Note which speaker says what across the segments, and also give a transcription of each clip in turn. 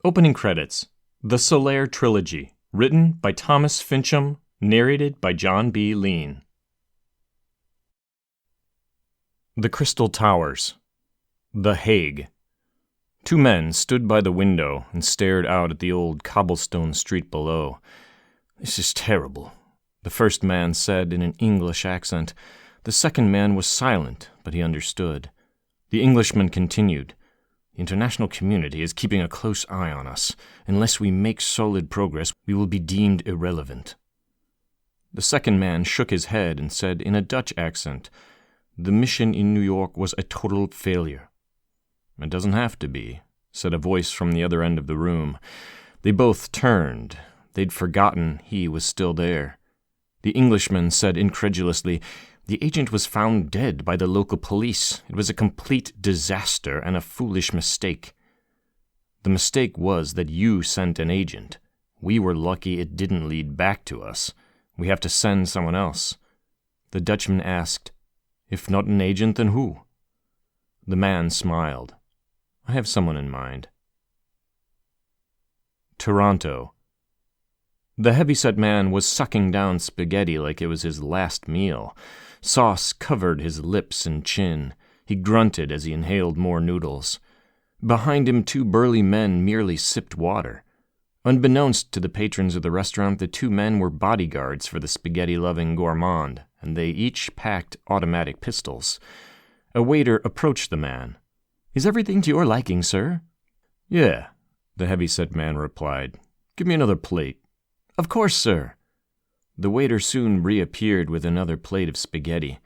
Speaker 1: Opening credits. The Solaire Trilogy, written by Thomas Fincham, narrated by John B. Lean. The Crystal Towers. The Hague. Two men stood by the window and stared out at the old cobblestone street below. "This is terrible," the first man said in an English accent. The second man was silent, but he understood. The Englishman continued, "The international community is keeping a close eye on us. Unless we make solid progress, we will be deemed irrelevant." The second man shook his head and said in a Dutch accent, "The mission in New York was a total failure." "It doesn't have to be," said a voice from the other end of the room. They both turned. They'd forgotten he was still there. The Englishman said incredulously, "The agent was found dead by the local police. It was a complete disaster and a foolish mistake." "The mistake was that you sent an agent. We were lucky it didn't lead back to us. We have to send someone else." The Dutchman asked, "If not an agent, then who?" The man smiled. "I have someone in mind." Toronto. The heavyset man was sucking down spaghetti like it was his last meal. Sauce covered his lips and chin. He grunted as he inhaled more noodles. Behind him, two burly men merely sipped water. Unbeknownst to the patrons of the restaurant, the two men were bodyguards for the spaghetti-loving gourmand, and they each packed automatic pistols. A waiter approached the man. "Is everything to your liking, sir?" "Yeah," the heavyset man replied. "Give me another plate." "Of course, sir." The waiter soon reappeared with another plate of spaghetti.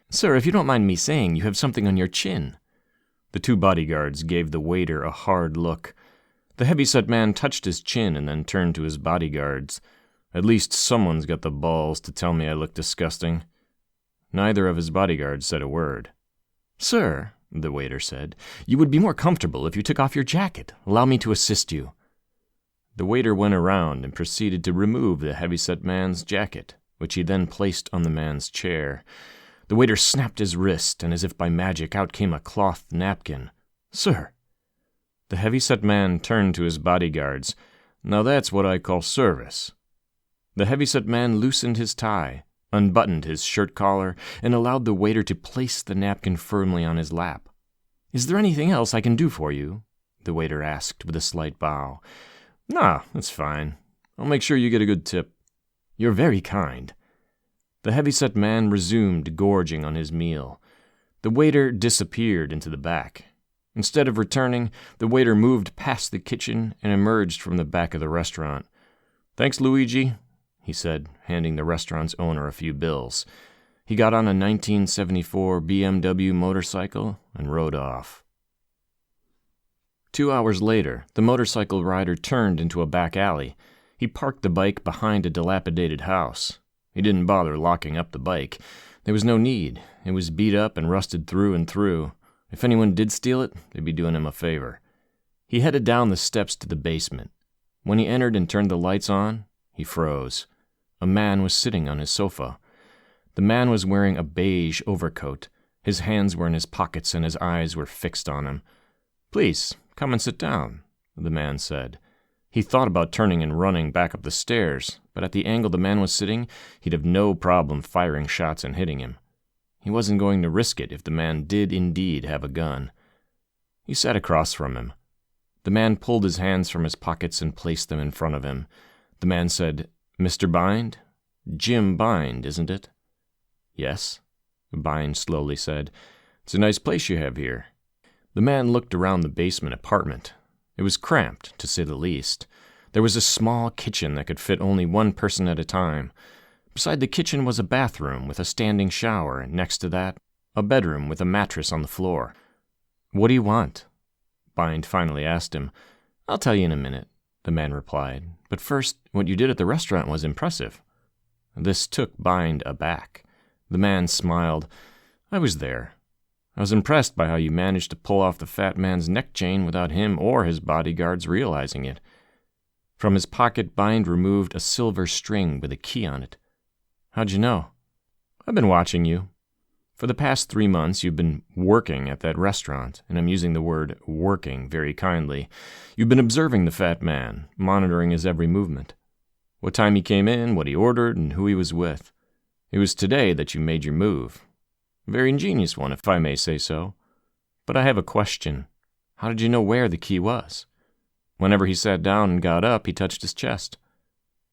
Speaker 1: "Sir, if you don't mind me saying, you have something on your chin." The two bodyguards gave the waiter a hard look. The heavyset man touched his chin and then turned to his bodyguards. "At least someone's got the balls to tell me I look disgusting." Neither of his bodyguards said a word. "Sir," the waiter said, "you would be more comfortable if you took off your jacket. Allow me to assist you." The waiter went around and proceeded to remove the heavyset man's jacket, which he then placed on the man's chair. The waiter snapped his wrist, and as if by magic, out came a cloth napkin. "Sir." The heavyset man turned to his bodyguards. "Now that's what I call service." The heavyset man loosened his tie, unbuttoned his shirt collar, and allowed the waiter to place the napkin firmly on his lap. "Is there anything else I can do for you?" the waiter asked with a slight bow. "Nah, that's fine. I'll make sure you get a good tip." "You're very kind." The heavyset man resumed gorging on his meal. The waiter disappeared into the back. Instead of returning, the waiter moved past the kitchen and emerged from the back of the restaurant. "Thanks, Luigi," he said, handing the restaurant's owner a few bills. He got on a 1974 BMW motorcycle and rode off. 2 hours later, the motorcycle rider turned into a back alley. He parked the bike behind a dilapidated house. He didn't bother locking up the bike. There was no need. It was beat up and rusted through and through. If anyone did steal it, they'd be doing him a favor. He headed down the steps to the basement. When he entered and turned the lights on, he froze. A man was sitting on his sofa. The man was wearing a beige overcoat. His hands were in his pockets and his eyes were fixed on him. "Please, come and sit down," the man said. He thought about turning and running back up the stairs, but at the angle the man was sitting, he'd have no problem firing shots and hitting him. He wasn't going to risk it if the man did indeed have a gun. He sat across from him. The man pulled his hands from his pockets and placed them in front of him. The man said, "Mr. Bind? Jim Bind, isn't it?" "Yes," Bind slowly said. "It's a nice place you have here." The man looked around the basement apartment. It was cramped, to say the least. There was a small kitchen that could fit only one person at a time. Beside the kitchen was a bathroom with a standing shower, and next to that, a bedroom with a mattress on the floor. "What do you want?" Bind finally asked him. "I'll tell you in a minute," the man replied. "But first, what you did at the restaurant was impressive." This took Bind aback. The man smiled. "I was there. I was impressed by how you managed to pull off the fat man's neck chain without him or his bodyguards realizing it." From his pocket, Bind removed a silver string with a key on it. "How'd you know?" "I've been watching you." For the past 3 months, you've been working at that restaurant, and I'm using the word working very kindly. You've been observing the fat man, monitoring his every movement. What time he came in, what he ordered, and who he was with. It was today that you made your move. A very ingenious one, if I may say so. But I have a question. How did you know where the key was? Whenever he sat down and got up, he touched his chest.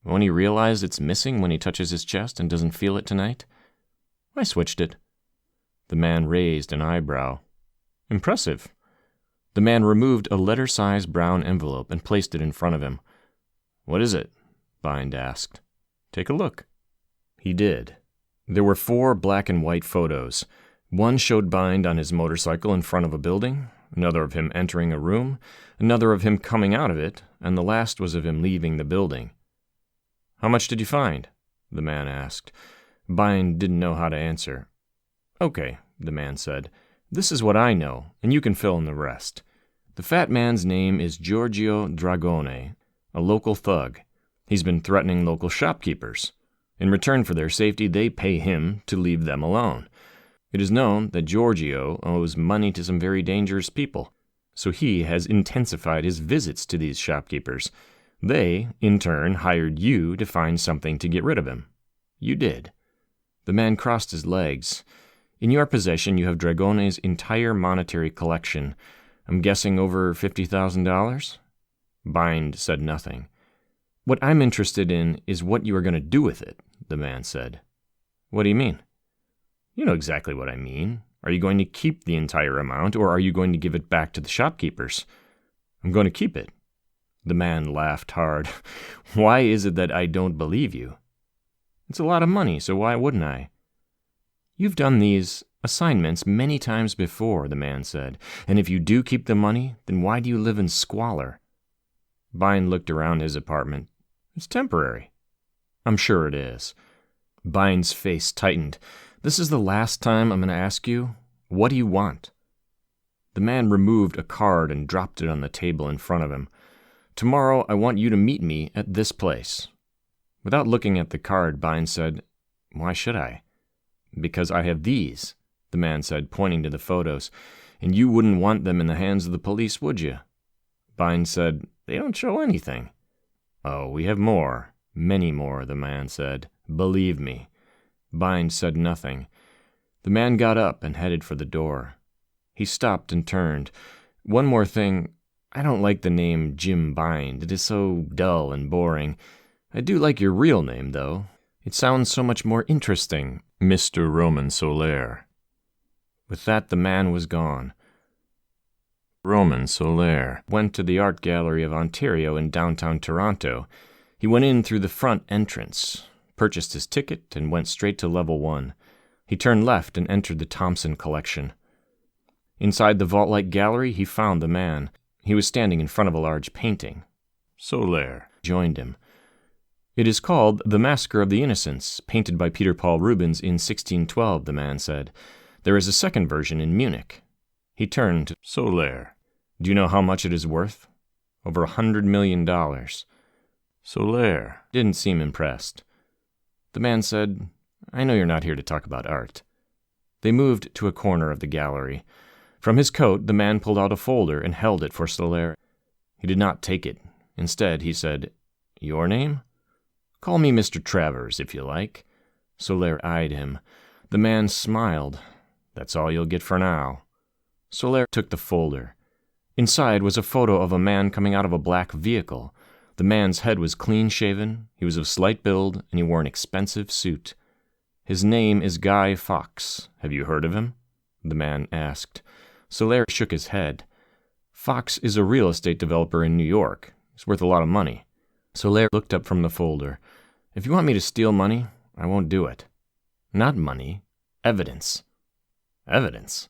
Speaker 1: Won't he realize it's missing when he touches his chest and doesn't feel it tonight? I switched it. The man raised an eyebrow. Impressive. The man removed a letter-sized brown envelope and placed it in front of him. What is it? Bind asked. Take a look. He did. There were 4 black and white photos. One showed Bind on his motorcycle in front of a building, another of him entering a room, another of him coming out of it, and the last was of him leaving the building. How much did you find? The man asked. Bind didn't know how to answer. Okay, the man said. This is what I know, and you can fill in the rest. The fat man's name is Giorgio Dragone, a local thug. He's been threatening local shopkeepers. In return for their safety, they pay him to leave them alone. It is known that Giorgio owes money to some very dangerous people, so he has intensified his visits to these shopkeepers. They, in turn, hired you to find something to get rid of him. You did. The man crossed his legs. In your possession, you have Dragone's entire monetary collection. I'm guessing over $50,000? Bind said nothing. What I'm interested in is what you are going to do with it, the man said. What do you mean? You know exactly what I mean. Are you going to keep the entire amount, or are you going to give it back to the shopkeepers? I'm going to keep it. The man laughed hard. Why is it that I don't believe you? It's a lot of money, so why wouldn't I? You've done these assignments many times before, the man said, and if you do keep the money, then why do you live in squalor? Bind looked around his apartment. It's temporary. I'm sure it is. Bind's face tightened. This is the last time I'm going to ask you, what do you want? The man removed a card and dropped it on the table in front of him. Tomorrow I want you to meet me at this place. Without looking at the card, Bind said, Why should I? Because I have these, the man said, pointing to the photos, and you wouldn't want them in the hands of the police, would you? Bind said, They don't show anything. Oh, we have more, many more, the man said. Believe me. Bind said nothing. The man got up and headed for the door. He stopped and turned. One more thing. I don't like the name Jim Bind. It is so dull and boring. I do like your real name, though. It sounds so much more interesting, Mr. Roman Solaire. With that, the man was gone. Roman Solaire went to the Art Gallery of Ontario in downtown Toronto. He went in through the front entrance, purchased his ticket, and went straight to level 1. He turned left and entered the Thompson collection. Inside the vault-like gallery, he found the man. He was standing in front of a large painting. Solaire joined him. It is called The Massacre of the Innocents, painted by Peter Paul Rubens in 1612, the man said. There is a second version in Munich. He turned to Solaire. Do you know how much it is worth? Over $100 million. Solaire didn't seem impressed. The man said, I know you're not here to talk about art. They moved to a corner of the gallery. From his coat, the man pulled out a folder and held it for Solaire. He did not take it. Instead, he said, Your name? Call me Mr. Travers, if you like. Solaire eyed him. The man smiled. That's all you'll get for now. Solaire took the folder. Inside was a photo of a man coming out of a black vehicle. The man's head was clean-shaven, he was of slight build, and he wore an expensive suit. His name is Guy Fawkes. Have you heard of him? The man asked. Solaire shook his head. Fawkes is a real estate developer in New York. He's worth a lot of money. Solaire looked up from the folder. If you want me to steal money, I won't do it. Not money. Evidence. Evidence?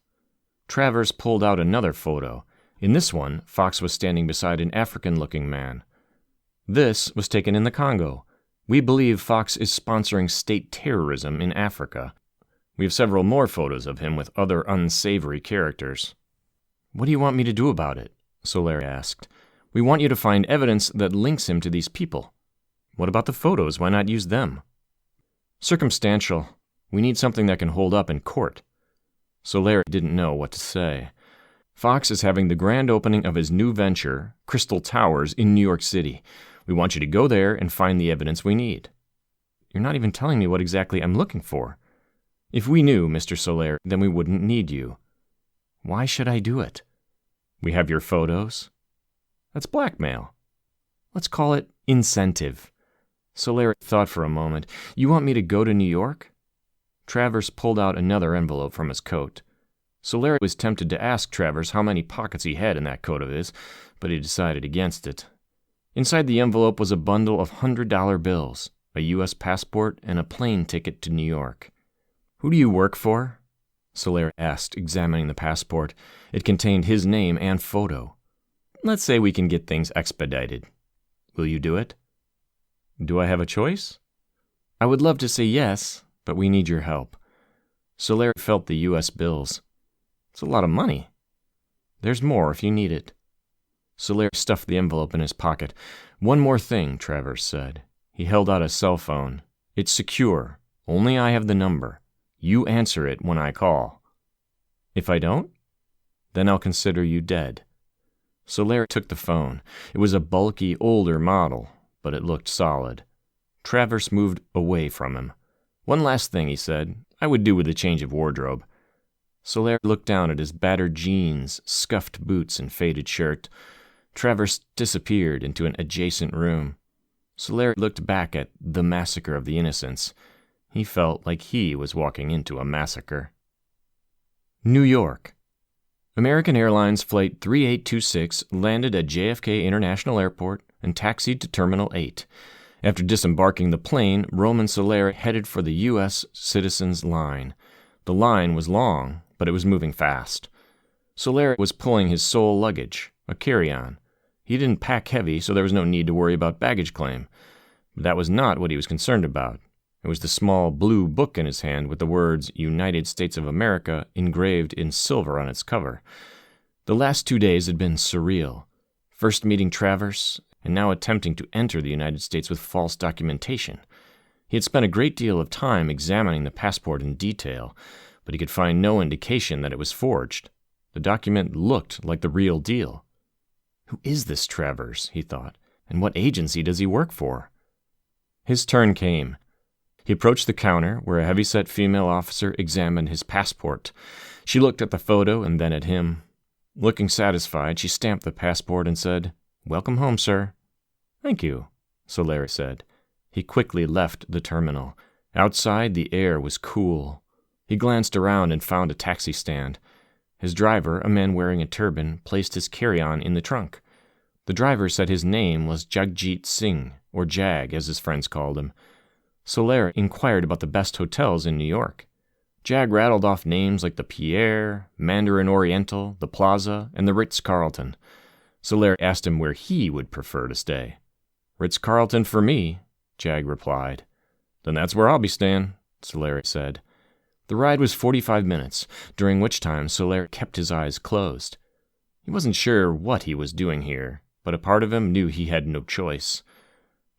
Speaker 1: Travers pulled out another photo. In this one, Fawkes was standing beside an African-looking man. This was taken in the Congo. We believe Fawkes is sponsoring state terrorism in Africa. We have several more photos of him with other unsavory characters. What do you want me to do about it? Solaire asked. We want you to find evidence that links him to these people. What about the photos? Why not use them? Circumstantial. We need something that can hold up in court. Solaire didn't know what to say. Fox is having the grand opening of his new venture, Crystal Towers, in New York City. We want you to go there and find the evidence we need. You're not even telling me what exactly I'm looking for. If we knew, Mr. Solaire, then we wouldn't need you. Why should I do it? We have your photos. That's blackmail. Let's call it incentive. Solaire thought for a moment. You want me to go to New York? Travers pulled out another envelope from his coat. Solaire was tempted to ask Travers how many pockets he had in that coat of his, but he decided against it. Inside the envelope was a bundle of $100 bills, a U.S. passport, and a plane ticket to New York. Who do you work for? Solaire asked, examining the passport. It contained his name and photo. Let's say we can get things expedited. Will you do it? Do I have a choice? I would love to say yes, but we need your help. Solaire felt the U.S. bills. It's a lot of money. There's more if you need it. Solaire stuffed the envelope in his pocket. One more thing, Travers said. He held out a cell phone. It's secure. Only I have the number. You answer it when I call. If I don't, then I'll consider you dead. Solaire took the phone. It was a bulky, older model, but it looked solid. Travers moved away from him. One last thing, he said. I would do with a change of wardrobe. Solaire looked down at his battered jeans, scuffed boots, and faded shirt. Travers disappeared into an adjacent room. Solaire looked back at The Massacre of the Innocents. He felt like he was walking into a massacre. New York. American Airlines Flight 3826 landed at JFK International Airport and taxied to Terminal 8. After disembarking the plane, Roman Solaire headed for the U.S. Citizens Line. The line was long, but it was moving fast. Solaire was pulling his sole luggage, a carry-on. He didn't pack heavy, so there was no need to worry about baggage claim. But that was not what he was concerned about. It was the small blue book in his hand with the words United States of America engraved in silver on its cover. The last 2 days had been surreal. First meeting Travers, and now attempting to enter the United States with false documentation. He had spent a great deal of time examining the passport in detail, but he could find no indication that it was forged. The document looked like the real deal. Who is this Travers, he thought, and what agency does he work for? His turn came. He approached the counter, where a heavy-set female officer examined his passport. She looked at the photo and then at him. Looking satisfied, she stamped the passport and said, "Welcome home, sir." "Thank you," Solaire said. He quickly left the terminal. Outside, the air was cool. He glanced around and found a taxi stand. His driver, a man wearing a turban, placed his carry-on in the trunk. The driver said his name was Jagjit Singh, or Jag, as his friends called him. Solaire inquired about the best hotels in New York. Jag rattled off names like the Pierre, Mandarin Oriental, the Plaza, and the Ritz-Carlton. Solaire asked him where he would prefer to stay. "Ritz-Carlton for me," Jag replied. "Then that's where I'll be staying," Solaire said. The ride was 45 minutes, during which time Solaire kept his eyes closed. He wasn't sure what he was doing here, but a part of him knew he had no choice.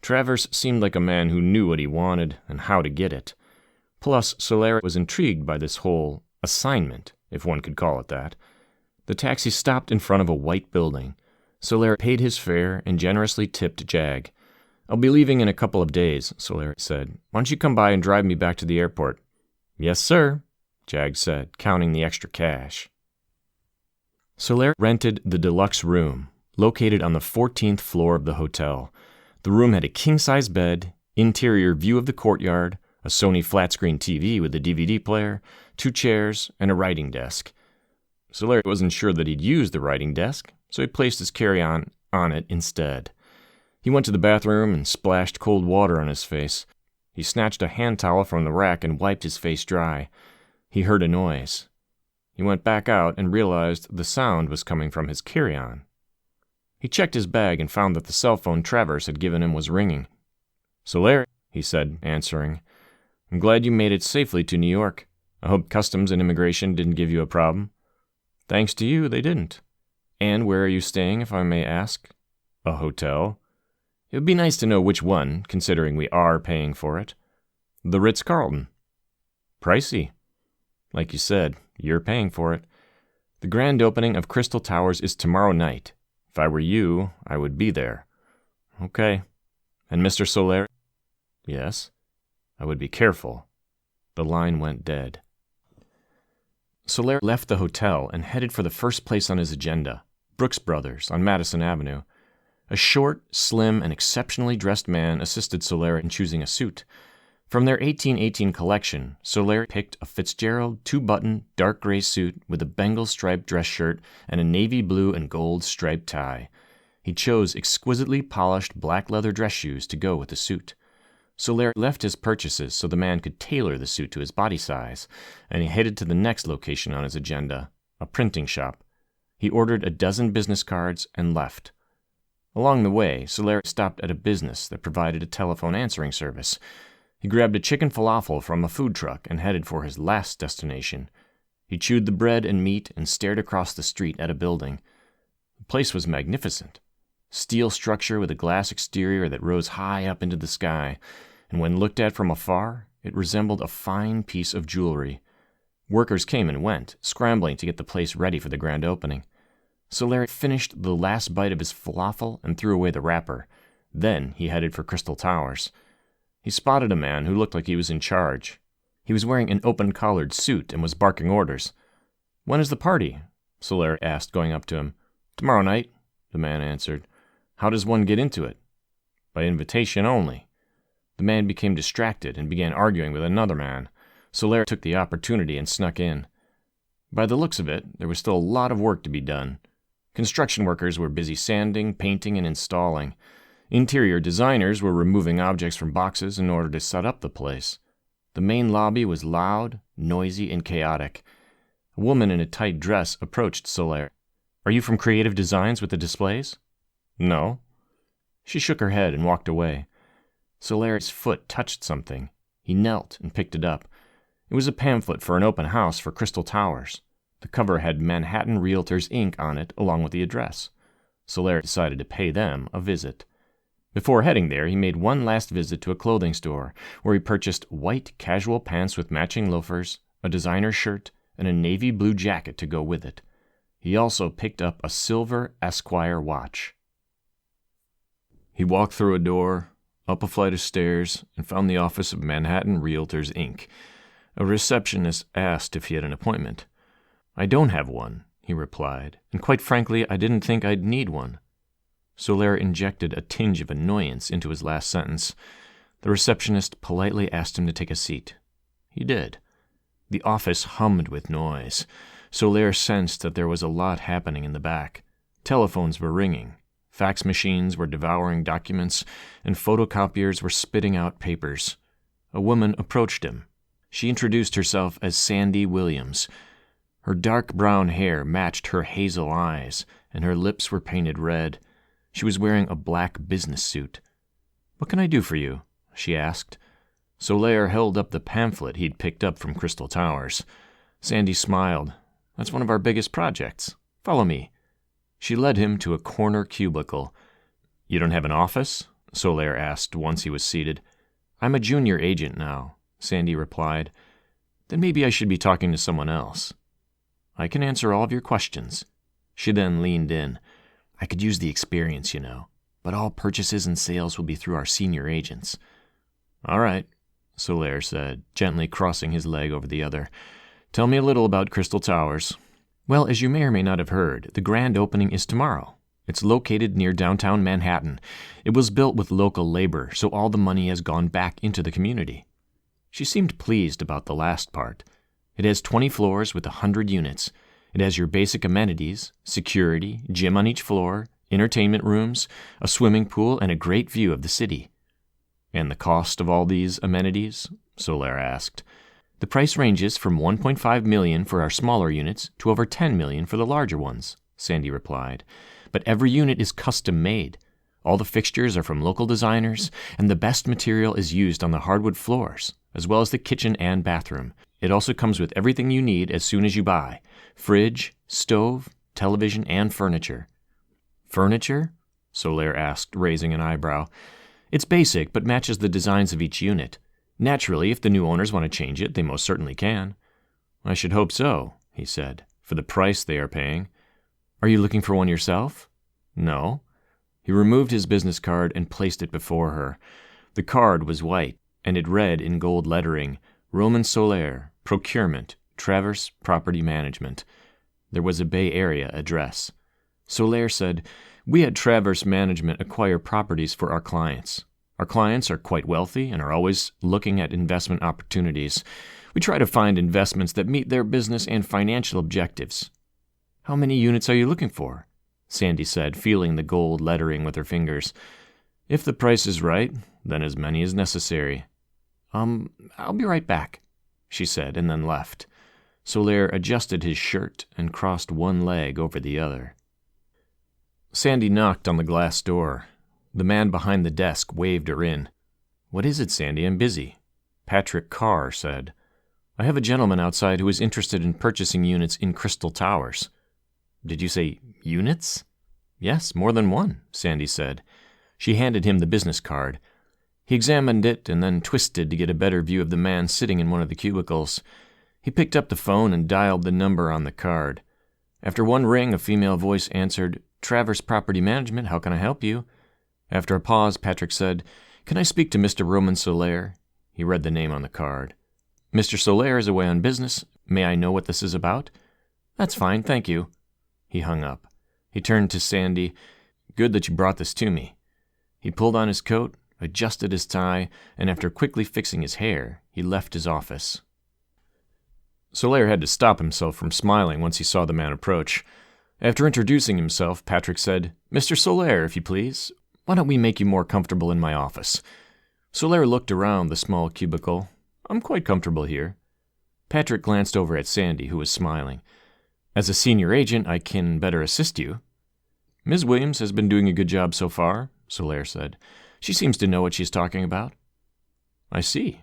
Speaker 1: Travers seemed like a man who knew what he wanted and how to get it. Plus, Solaire was intrigued by this whole assignment, if one could call it that. The taxi stopped in front of a white building. Solaire paid his fare and generously tipped Jag. "I'll be leaving in a couple of days," Solaire said. "Why don't you come by and drive me back to the airport?" "Yes, sir," Jag said, counting the extra cash. Solaire rented the deluxe room, located on the 14th floor of the hotel. The room had a king-size bed, interior view of the courtyard, a Sony flat-screen TV with a DVD player, 2 chairs, and a writing desk. Solaire wasn't sure that he'd use the writing desk, so he placed his carry-on on it instead. He went to the bathroom and splashed cold water on his face. He snatched a hand towel from the rack and wiped his face dry. He heard a noise. He went back out and realized the sound was coming from his carry-on. He checked his bag and found that the cell phone Travers had given him was ringing. "Solaire," he said, answering. "I'm glad you made it safely to New York. I hope Customs and Immigration didn't give you a problem." "Thanks to you, they didn't." "And where are you staying, if I may ask?" "A hotel." "It would be nice to know which one, considering we are paying for it." "The Ritz-Carlton." "Pricey." "Like you said, You're paying for it. The grand opening of Crystal Towers is tomorrow night. If I were you, I would be there. Okay. And Mr. Solaire? Yes. I would be careful. The line went dead. Solaire left the hotel and headed for the first place on his agenda, Brooks Brothers on Madison Avenue. A short, slim, and exceptionally dressed man assisted Solaire in choosing a suit. From their 1818 collection, Solaire picked a Fitzgerald 2-button dark gray suit with a Bengal striped dress shirt and a navy blue and gold striped tie. He chose exquisitely polished black leather dress shoes to go with the suit. Solaire left his purchases so the man could tailor the suit to his body size, and he headed to the next location on his agenda, a printing shop. He ordered a dozen business cards and left. Along the way, Solaire stopped at a business that provided a telephone answering service. He grabbed a chicken falafel from a food truck and headed for his last destination. He chewed the bread and meat and stared across the street at a building. The place was magnificent. Steel structure with a glass exterior that rose high up into the sky, and when looked at from afar, it resembled a fine piece of jewelry. Workers came and went, scrambling to get the place ready for the grand opening. Solaire finished the last bite of his falafel and threw away the wrapper. Then he headed for Crystal Towers. He spotted a man who looked like he was in charge. He was wearing an open-collared suit and was barking orders. "When is the party?" Solaire asked, going up to him. "Tomorrow night," the man answered. "How does one get into it?" "By invitation only." The man became distracted and began arguing with another man. Solaire took the opportunity and snuck in. By the looks of it, there was still a lot of work to be done. Construction workers were busy sanding, painting, and installing. Interior designers were removing objects from boxes in order to set up the place. The main lobby was loud, noisy, and chaotic. A woman in a tight dress approached Solaire. "Are you from Creative Designs with the displays?" "No." She shook her head and walked away. Solaire's foot touched something. He knelt and picked it up. It was a pamphlet for an open house for Crystal Towers. The cover had Manhattan Realtors, Inc. on it, along with the address. Solaire decided to pay them a visit. Before heading there, he made one last visit to a clothing store, where he purchased white casual pants with matching loafers, a designer shirt, and a navy blue jacket to go with it. He also picked up a silver Esquire watch. He walked through a door, up a flight of stairs, and found the office of Manhattan Realtors, Inc. A receptionist asked if he had an appointment. "I don't have one," he replied, "and quite frankly, I didn't think I'd need one." Solaire injected a tinge of annoyance into his last sentence. The receptionist politely asked him to take a seat. He did. The office hummed with noise. Solaire sensed that there was a lot happening in the back. Telephones were ringing. Fax machines were devouring documents, and photocopiers were spitting out papers. A woman approached him. She introduced herself as Sandy Williams. Her dark brown hair matched her hazel eyes, and her lips were painted red. She was wearing a black business suit. "What can I do for you?" she asked. Solaire held up the pamphlet he'd picked up from Crystal Towers. Sandy smiled. "That's one of our biggest projects. Follow me." She led him to a corner cubicle. "You don't have an office?" Solaire asked once he was seated. "I'm a junior agent now," Sandy replied. "Then maybe I should be talking to someone else." "I can answer all of your questions." She then leaned in. "I could use the experience, you know, but all purchases and sales will be through our senior agents." "All right," Solaire said, gently crossing his leg over the other. "Tell me a little about Crystal Towers." "Well, as you may or may not have heard, the grand opening is tomorrow. It's located near downtown Manhattan. It was built with local labor, so all the money has gone back into the community." She seemed pleased about the last part. "It has 20 floors with 100 units. It has your basic amenities, security, gym on each floor, entertainment rooms, a swimming pool, and a great view of the city." "And the cost of all these amenities?" Solaire asked. "The price ranges from $1.5 million for our smaller units to over $10 million for the larger ones," Sandy replied. "But every unit is custom-made. All the fixtures are from local designers, and the best material is used on the hardwood floors, as well as the kitchen and bathroom. It also comes with everything you need as soon as you buy: fridge, stove, television, and furniture." "Furniture?" Solaire asked, raising an eyebrow. "It's basic, but matches the designs of each unit. Naturally, if the new owners want to change it, they most certainly can." "I should hope so," he said, "for the price they are paying." "Are you looking for one yourself?" "No." He removed his business card and placed it before her. The card was white, and it read in gold lettering, "Roman Solaire, Procurement, Traverse Property Management." There was a Bay Area address. Solaire said, "We at Traverse Management acquire properties for our clients. Our clients are quite wealthy and are always looking at investment opportunities. We try to find investments that meet their business and financial objectives." "How many units are you looking for?" Sandy said, feeling the gold lettering with her fingers. "If the price is right, then as many as necessary." I'll be right back," she said, and then left. Solaire adjusted his shirt and crossed one leg over the other. Sandy knocked on the glass door. The man behind the desk waved her in. "What is it, Sandy? I'm busy." Patrick Carr said, "I have a gentleman outside who is interested in purchasing units in Crystal Towers." "Did you say units?" "Yes, more than one," Sandy said. She handed him the business card. He examined it and then twisted to get a better view of the man sitting in one of the cubicles. He picked up the phone and dialed the number on the card. After one ring, a female voice answered, "Traverse Property Management, how can I help you?" After a pause, Patrick said, "Can I speak to Mr. Roman Solaire?" He read the name on the card. "Mr. Solaire is away on business. May I know what this is about?" "That's fine, thank you." He hung up. He turned to Sandy. "Good that you brought this to me." He pulled on his coat, adjusted his tie, and after quickly fixing his hair, he left his office. Solaire had to stop himself from smiling once he saw the man approach. After introducing himself, Patrick said, "Mr. Solaire, if you please. Why don't we make you more comfortable in my office?" Solaire looked around the small cubicle. "I'm quite comfortable here." Patrick glanced over at Sandy, who was smiling. "As a senior agent, I can better assist you." "Ms. Williams has been doing a good job so far," Solaire said. "She seems to know what she's talking about." "I see,"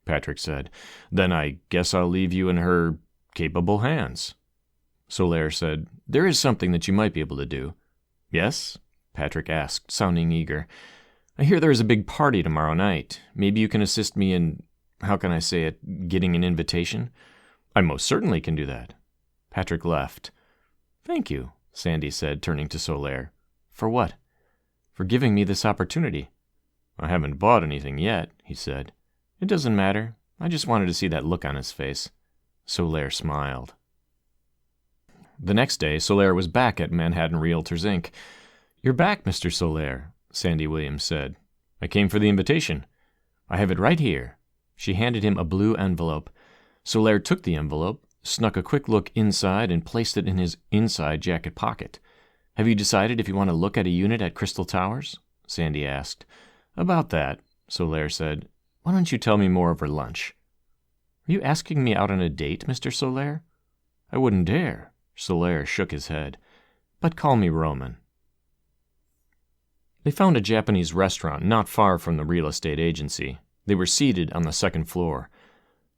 Speaker 1: Patrick said. "Then I guess I'll leave you in her capable hands." Solaire said, "There is something that you might be able to do." "Yes?" Patrick asked, sounding eager. "I hear there is a big party tomorrow night. Maybe you can assist me in, how can I say it, getting an invitation?" "I most certainly can do that." Patrick left. "Thank you," Sandy said, turning to Solaire. "For what?" "For giving me this opportunity." "I haven't bought anything yet," he said. "It doesn't matter. I just wanted to see that look on his face." Solaire smiled. The next day, Solaire was back at Manhattan Realtors, Inc. "You're back, Mr. Solaire," Sandy Williams said. "I came for the invitation." "I have it right here." She handed him a blue envelope. Solaire took the envelope, snuck a quick look inside, and placed it in his inside jacket pocket. "Have you decided if you want to look at a unit at Crystal Towers?" Sandy asked. "About that," Solaire said. "Why don't you tell me more over lunch?" "Are you asking me out on a date, Mr. Solaire?" "I wouldn't dare." Solaire shook his head. "But call me Roman." They found a Japanese restaurant not far from the real estate agency. They were seated on the second floor.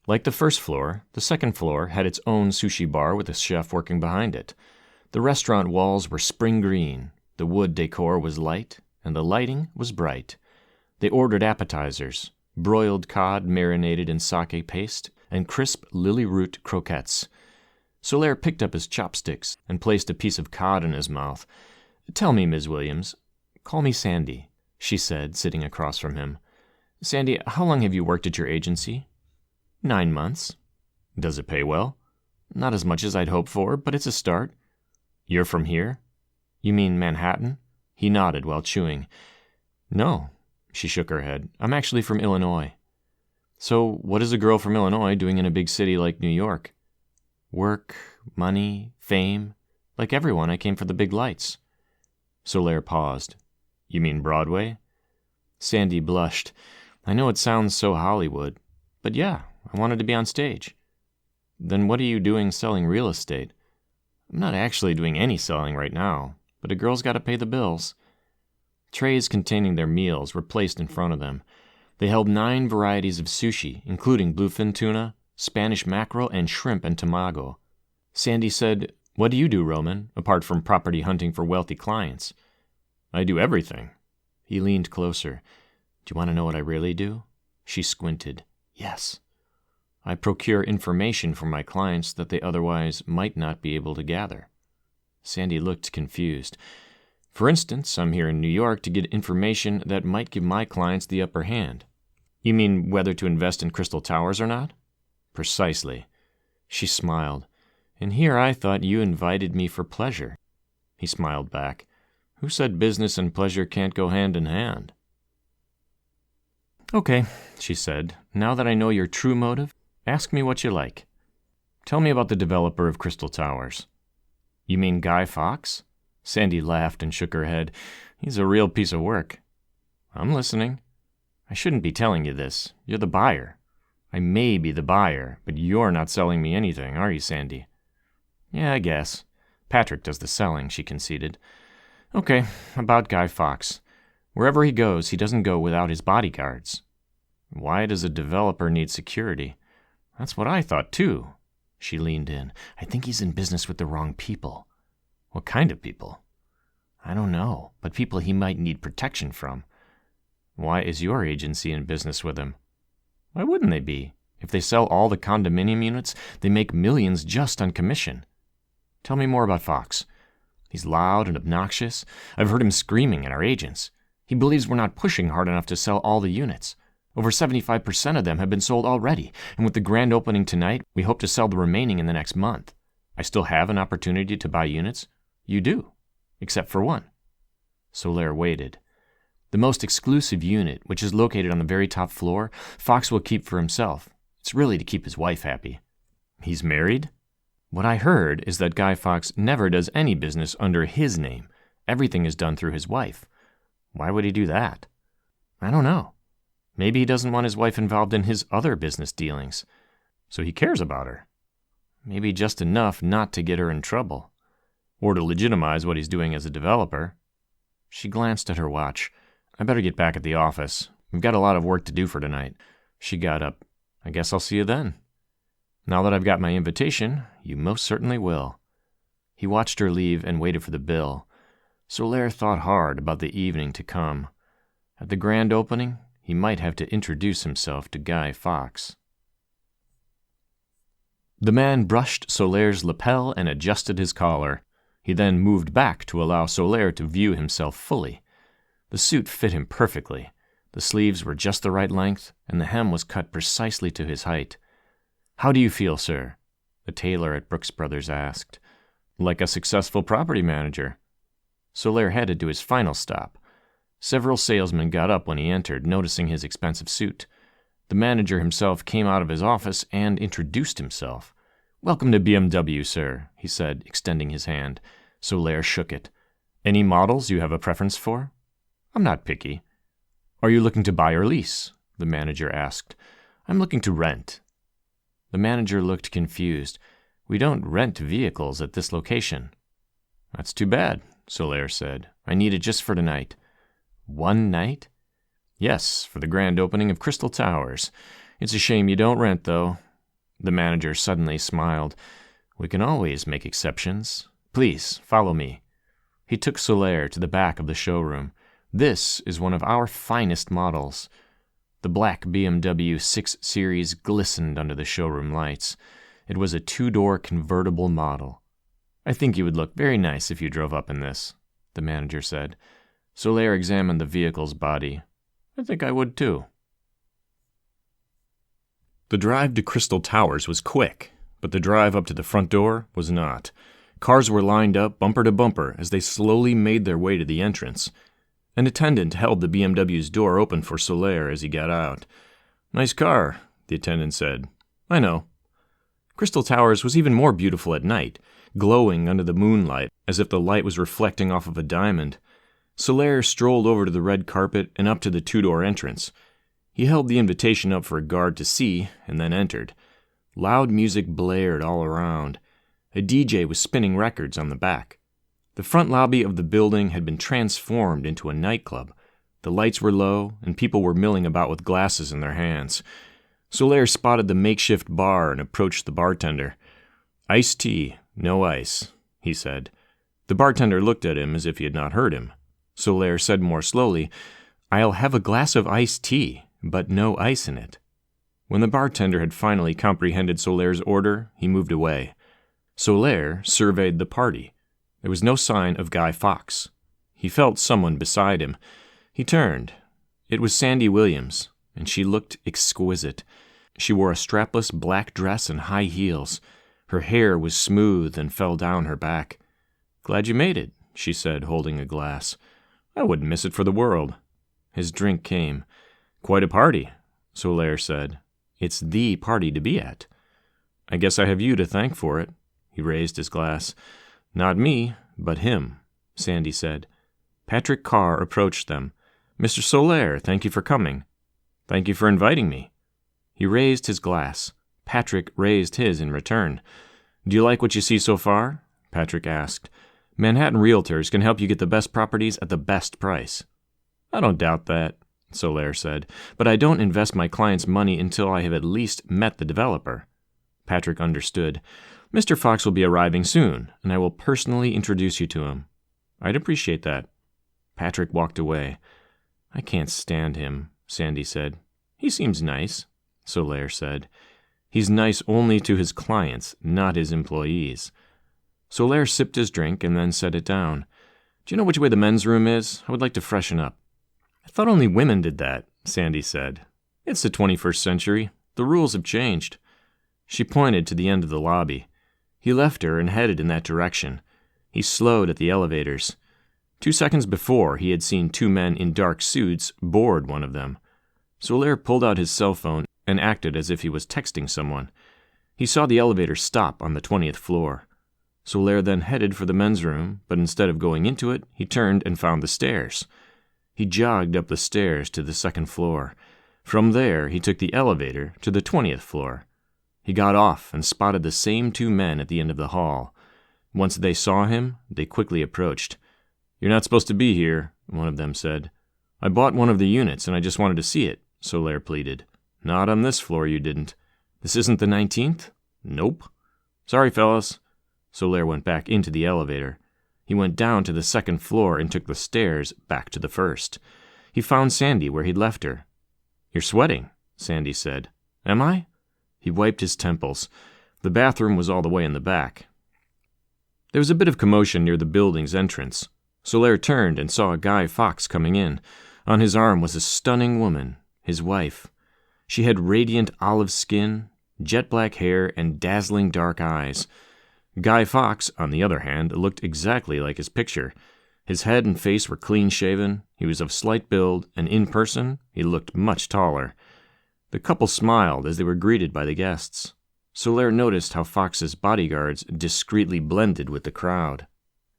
Speaker 1: Like the first floor, the second floor had its own sushi bar with a chef working behind it. The restaurant walls were spring green, the wood decor was light, and the lighting was bright. They ordered appetizers, broiled cod marinated in sake paste, and crisp lily root croquettes. Solaire picked up his chopsticks and placed a piece of cod in his mouth. "Tell me, Ms. Williams." "Call me Sandy," she said, sitting across from him. "Sandy, how long have you worked at your agency?" 9 months. "Does it pay well?" "Not as much as I'd hoped for, but it's a start." "You're from here?" "You mean Manhattan?" He nodded while chewing. "No." She shook her head. "I'm actually from Illinois." "So what is a girl from Illinois doing in a big city like New York?" "Work, money, fame. Like everyone, I came for the big lights." Solaire paused. "You mean Broadway?" Sandy blushed. "I know it sounds so Hollywood, but yeah, I wanted to be on stage." "Then what are you doing selling real estate?" "I'm not actually doing any selling right now, but a girl's got to pay the bills." Trays containing their meals were placed in front of them. They held 9 varieties of sushi, including bluefin tuna, Spanish mackerel, and shrimp and tamago. Sandy said, "What do you do, Roman, apart from property hunting for wealthy clients?" "I do everything." He leaned closer. "Do you want to know what I really do?" She squinted. "Yes." I procure information from my clients that they otherwise might not be able to gather. Sandy looked confused. For instance, I'm here in New York to get information that might give my clients the upper hand. You mean whether to invest in Crystal Towers or not? Precisely. She smiled. And here I thought you invited me for pleasure. He smiled back. Who said business and pleasure can't go hand in hand? Okay, she said. Now that I know your true motive, ask me what you like. Tell me about the developer of Crystal Towers. You mean Guy Fawkes? Sandy laughed and shook her head. He's a real piece of work. I'm listening. I shouldn't be telling you this. You're the buyer. I may be the buyer, but you're not selling me anything, are you, Sandy? Yeah, I guess. Patrick does the selling, she conceded. Okay, about Guy Fawkes. Wherever he goes, he doesn't go without his bodyguards. Why does a developer need security? That's what I thought, too. She leaned in. I think he's in business with the wrong people. What kind of people? I don't know, but people he might need protection from. Why is your agency in business with him? Why wouldn't they be? If they sell all the condominium units, they make millions just on commission. Tell me more about Fawkes. He's loud and obnoxious. I've heard him screaming at our agents. He believes we're not pushing hard enough to sell all the units. Over 75% of them have been sold already, and with the grand opening tonight, we hope to sell the remaining in the next month. I still have an opportunity to buy units. You do, except for one. Solaire waited. The most exclusive unit, which is located on the very top floor, Fawkes will keep for himself. It's really to keep his wife happy. He's married? What I heard is that Guy Fawkes never does any business under his name. Everything is done through his wife. Why would he do that? I don't know. Maybe he doesn't want his wife involved in his other business dealings. So he cares about her. Maybe just enough not to get her in trouble. Or to legitimize what he's doing as a developer. She glanced at her watch. I better get back at the office. We've got a lot of work to do for tonight. She got up. I guess I'll see you then. Now that I've got my invitation, you most certainly will. He watched her leave and waited for the bill. Solaire thought hard about the evening to come. At the grand opening, he might have to introduce himself to Guy Fawkes. The man brushed Solaire's lapel and adjusted his collar. He then moved back to allow Solaire to view himself fully. The suit fit him perfectly. The sleeves were just the right length, and the hem was cut precisely to his height. How do you feel, sir? The tailor at Brooks Brothers asked. Like a successful property manager. Solaire headed to his final stop. Several salesmen got up when he entered, noticing his expensive suit. The manager himself came out of his office and introduced himself. Welcome to BMW, sir, he said, extending his hand. Solaire shook it. Any models you have a preference for? I'm not picky. Are you looking to buy or lease? The manager asked. I'm looking to rent. The manager looked confused. We don't rent vehicles at this location. That's too bad, Solaire said. I need it just for tonight. One night? Yes, for the grand opening of Crystal Towers. It's a shame you don't rent, though. The manager suddenly smiled. We can always make exceptions. Please, follow me. He took Solaire to the back of the showroom. This is one of our finest models. The black BMW 6 Series glistened under the showroom lights. It was a two-door convertible model. I think you would look very nice if you drove up in this, the manager said. Solaire examined the vehicle's body. I think I would too. The drive to Crystal Towers was quick, but the drive up to the front door was not. Cars were lined up bumper to bumper as they slowly made their way to the entrance. An attendant held the BMW's door open for Solaire as he got out. Nice car, the attendant said. I know. Crystal Towers was even more beautiful at night, glowing under the moonlight as if the light was reflecting off of a diamond. Solaire strolled over to the red carpet and up to the two-door entrance. He held the invitation up for a guard to see and then entered. Loud music blared all around. A DJ was spinning records on the back. The front lobby of the building had been transformed into a nightclub. The lights were low, and people were milling about with glasses in their hands. Solaire spotted the makeshift bar and approached the bartender. Iced tea, no ice, he said. The bartender looked at him as if he had not heard him. Solaire said more slowly, I'll have a glass of iced tea, but no ice in it. When the bartender had finally comprehended Solaire's order, he moved away. Solaire surveyed the party. There was no sign of Guy Fawkes. He felt someone beside him. He turned. It was Sandy Williams, and she looked exquisite. She wore a strapless black dress and high heels. Her hair was smooth and fell down her back. "Glad you made it," she said, holding a glass. "I wouldn't miss it for the world." His drink came. "Quite a party," Solaire said. "It's the party to be at." "I guess I have you to thank for it." He raised his glass. "Not me, but him," Sandy said. Patrick Carr approached them. "Mr. Solaire, thank you for coming." "Thank you for inviting me." He raised his glass. Patrick raised his in return. "Do you like what you see so far?" Patrick asked. "Manhattan Realtors can help you get the best properties at the best price." "I don't doubt that," Solaire said, "but I don't invest my clients' money until I have at least met the developer." Patrick understood. "Mr. Fawkes will be arriving soon, and I will personally introduce you to him." "I'd appreciate that." Patrick walked away. "I can't stand him," Sandy said. "He seems nice," Solaire said. "He's nice only to his clients, not his employees." Solaire sipped his drink and then set it down. "Do you know which way the men's room is? I would like to freshen up." "I thought only women did that," Sandy said. "It's the 21st century. The rules have changed." She pointed to the end of the lobby. He left her and headed in that direction. He slowed at the elevators. 2 seconds before, he had seen 2 men in dark suits board one of them. Solaire pulled out his cell phone and acted as if he was texting someone. He saw the elevator stop on the 20th floor. Solaire then headed for the men's room, but instead of going into it, he turned and found the stairs. He jogged up the stairs to the 2nd floor. From there, he took the elevator to the 20th floor. He got off and spotted the same 2 men at the end of the hall. Once they saw him, they quickly approached. "You're not supposed to be here," one of them said. "I bought one of the units and I just wanted to see it," Solaire pleaded. "Not on this floor, you didn't." "This isn't the 19th?" "Nope." "Sorry, fellas." Solaire went back into the elevator. He went down to the 2nd floor and took the stairs back to the 1st. He found Sandy where he'd left her. "You're sweating," Sandy said. "Am I?" He wiped his temples. The bathroom was all the way in the back. There was a bit of commotion near the building's entrance. Solaire turned and saw Guy Fawkes coming in. On his arm was a stunning woman, his wife. She had radiant olive skin, jet black hair, and dazzling dark eyes. Guy Fawkes, on the other hand, looked exactly like his picture. His head and face were clean-shaven, he was of slight build, and in person, he looked much taller. The couple smiled as they were greeted by the guests. Solaire noticed how Fawkes's bodyguards discreetly blended with the crowd.